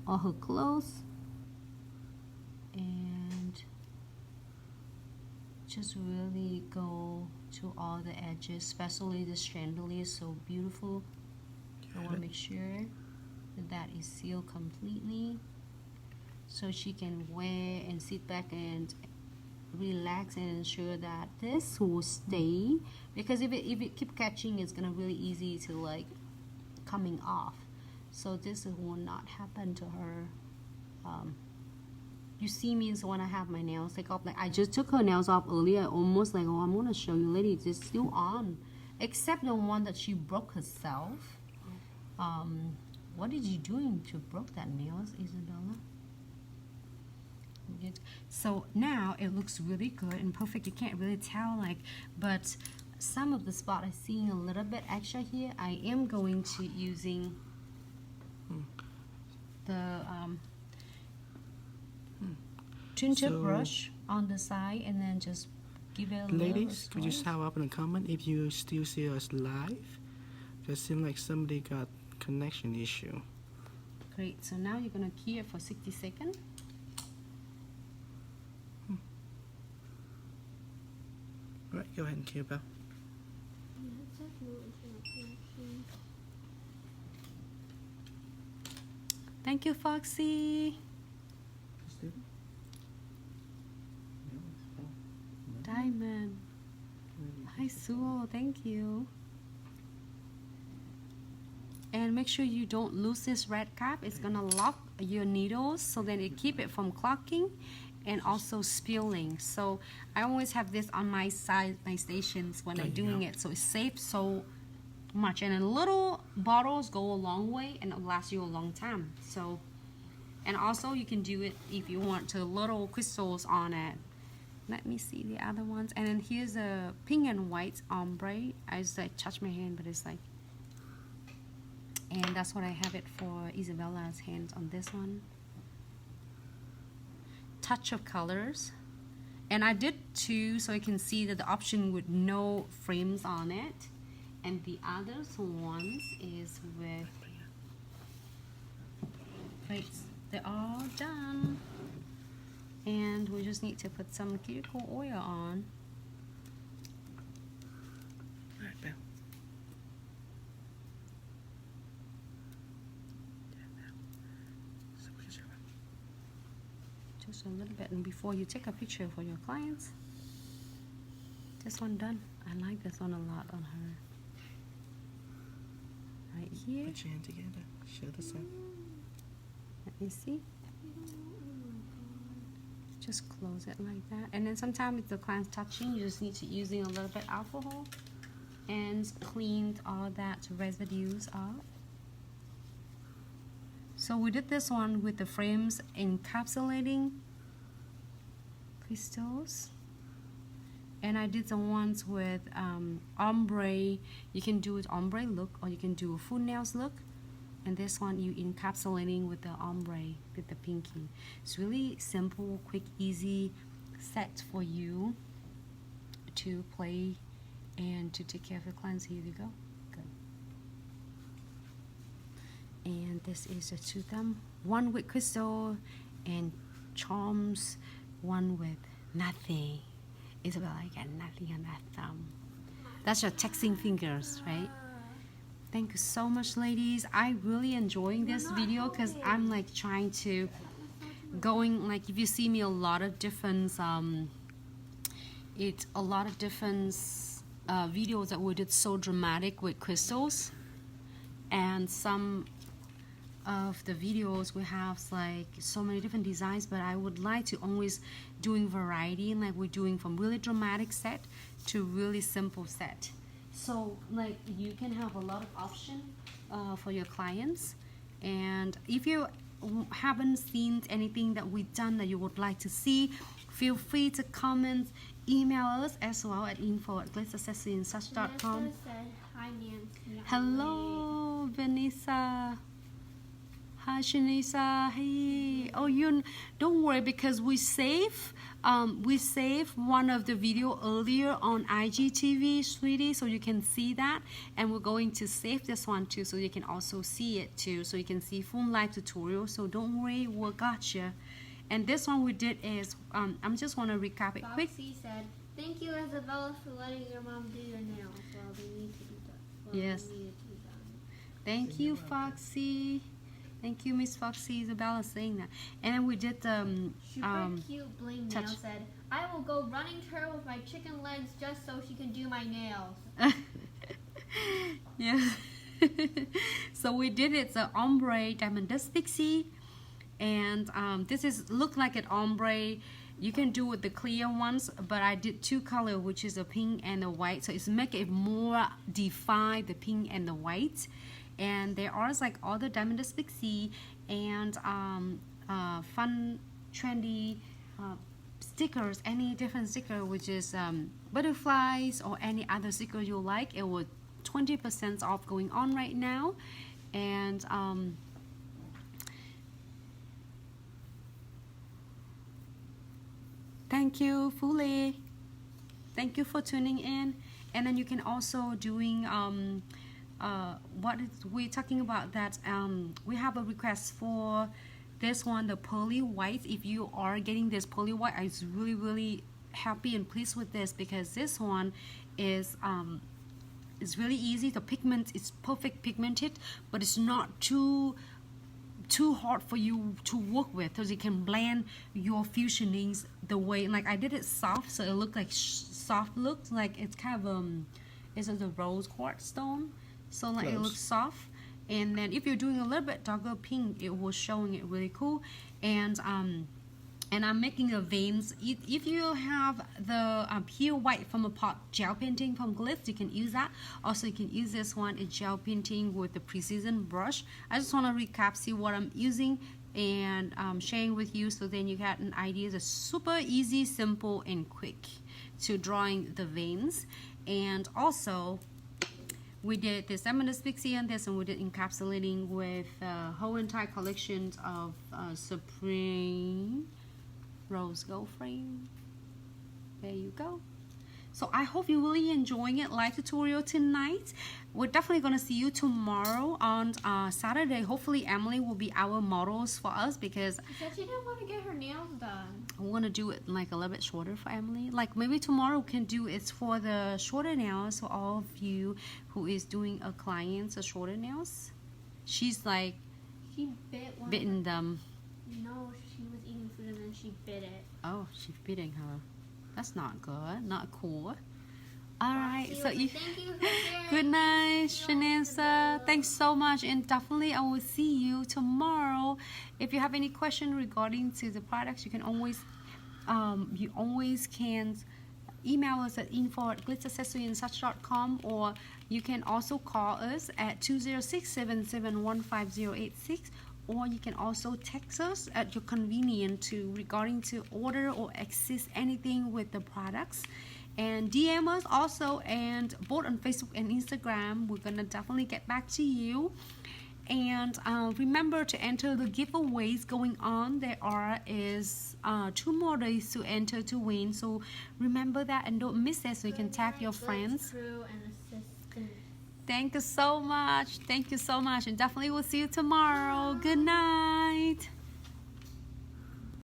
or her clothes. And just really go to all the edges, especially the chandelier is so beautiful. I want to make sure that is sealed completely, so she can wear and sit back and relax and ensure that this will stay, because if it keep catching, it's gonna really easy to coming off. So this will not happen to her. You see me when I have my nails take off, I just took her nails off earlier, almost oh, I'm gonna show you ladies, it's still on, except the one that she broke herself. What did you doing to broke that nails, Isabella? So now it looks really good and perfect. You can't really tell, like, but some of the spot I seeing a little bit extra here. I am going to using the tinted So- brush on the side and then just give it a little Ladies, could you swipe. shout up in the comment if you still see us live? It seems like somebody got connection issue. Great. So now you're gonna key it for 60 seconds. Alright, go ahead and cue Bell. Yeah, it says no internet connection. Thank you, Foxy. Student? No, oh, no. Diamond. Hi, Sue. Thank you. And make sure you don't lose this red cap. It's gonna lock your needles so then it keep it from clogging and also spilling. So I always have this on my side, my stations when I'm doing it, so it's safe so much. And then little bottles go a long way and it'll last you a long time. So, and also you can do it if you want to little crystals on it. Let me see the other ones. And then here's a pink and white ombre. I just like touch my hand, but it's like, and that's what I have it for Isabella's hands on this one. Touch of colors. And I did two so I can see that the option with no frames on it. And the other ones is with, great, they're all done. And we just need to put some cuticle oil on. Alright, Bell. So we can show it. Just a little bit. And before you take a picture for your clients, this one done. I like this one a lot on her. Right here. Put your hand together. Show the sun. Let me see. Just close it like that. And then sometimes if the client's touching, you just need to using a little bit alcohol and clean all that residues off. So we did this one with the frames encapsulating crystals. And I did the ones with ombre. You can do it ombre look or you can do a full nails look. And this one you encapsulating with the ombre, with the pinky. It's really simple, quick, easy set for you to play and to take care of your clients. Here you go. Good. And this is the two thumb. One with crystal and charms. One with nothing. It's about like nothing on that thumb. That's your texting fingers, right? Thank you so much, ladies. I really enjoying this video because I'm like trying to going like if you see me a lot of different videos that we did so dramatic with crystals, and some of the videos we have like so many different designs, but I would like to always doing variety, like we're doing from really dramatic set to really simple set. So like you can have a lot of option for your clients. And if you haven't seen anything that we've done that you would like to see, feel free to comment, email us as well at info@glitzaccessoryandsuch.com. Vanessa said, hi Nancy. Hello, Vanessa. Hi, Shanisa. Hey. Oh, you don't worry because we save one of the video earlier on IGTV, sweetie, so you can see that, and we're going to save this one too, so you can also see it too, so you can see full live tutorial. So don't worry, we got you. And this one we did is I'm just want to recap it quick. Foxy said, thank you Isabella for letting your mom do your nails while they need to be done. Yes. They need to be done. Thank you, Foxy. Thank you, Miss Foxy. Isabella saying that. And then we did the Super cute bling nail touch. said, I will go running to her with my chicken legs just so she can do my nails. Yeah. So we did it. The ombre diamond dust Pixie, and this is look like an ombre. You can do with the clear ones, but I did two color, which is the pink and the white. So it's make it more define the pink and the white. and there are like all the Diamond Pixie and fun, trendy stickers, any different sticker, which is butterflies or any other sticker you like. It would 20% off going on right now, and thank you, Fule. Thank you for tuning in. And then you can also doing what is we're talking about that we have a request for this one, the pearly white. If you are getting this pearly white, I was really happy and pleased with this, because this one is it's really easy. The pigment is perfect pigmented, but it's not too hard for you to work with, because you can blend your fusionings the way, like I did it soft, so it looked like soft looks, like it's kind of it's the rose quartz stone, so like it looks soft. And then if you're doing a little bit darker pink, it was showing it really cool. And I'm making the veins. If you have the pure white from a pot gel painting from Glitz, you can use that. Also, you can use this one, it's gel painting with the precision brush. I just want to recap, see what I'm using, and sharing with you, so then you got an idea. It's super easy, simple, and quick to drawing the veins. And also, we did this Diamond Pixie on this, and we did encapsulating with whole entire collections of Supreme rose gold frame. There you go. So I hope you're really enjoying it. Live tutorial tonight. We're definitely gonna see you tomorrow on Saturday. Hopefully Emily will be our models for us, because She said she didn't want to get her nails done. I want to do it like a little bit shorter for Emily. Like maybe tomorrow we can do it for the shorter nails for all of you who is doing a client's shorter nails. She's like She bit one. bitten them. No, she was eating food and then she bit it. Oh, she's biting her. That's not good. Not cool. All right. So you. Thank you for sharing. Good night, Shanessa. Thanks so much, and definitely I will see you tomorrow. If you have any question regarding to the products, you can always can email us at info@glitzaccessoryandsuch.com, or you can also call us at 206-771-5086, or you can also text us at your convenience to regarding to order or access anything with the products. And DM us also, and both on Facebook and Instagram. We're gonna definitely get back to you. And remember to enter the giveaways going on. There is 2 more days to enter to win, so remember that and don't miss it, so you can tag your friends. Crew and assistant. Thank you so much, and definitely we'll see you tomorrow. Good night.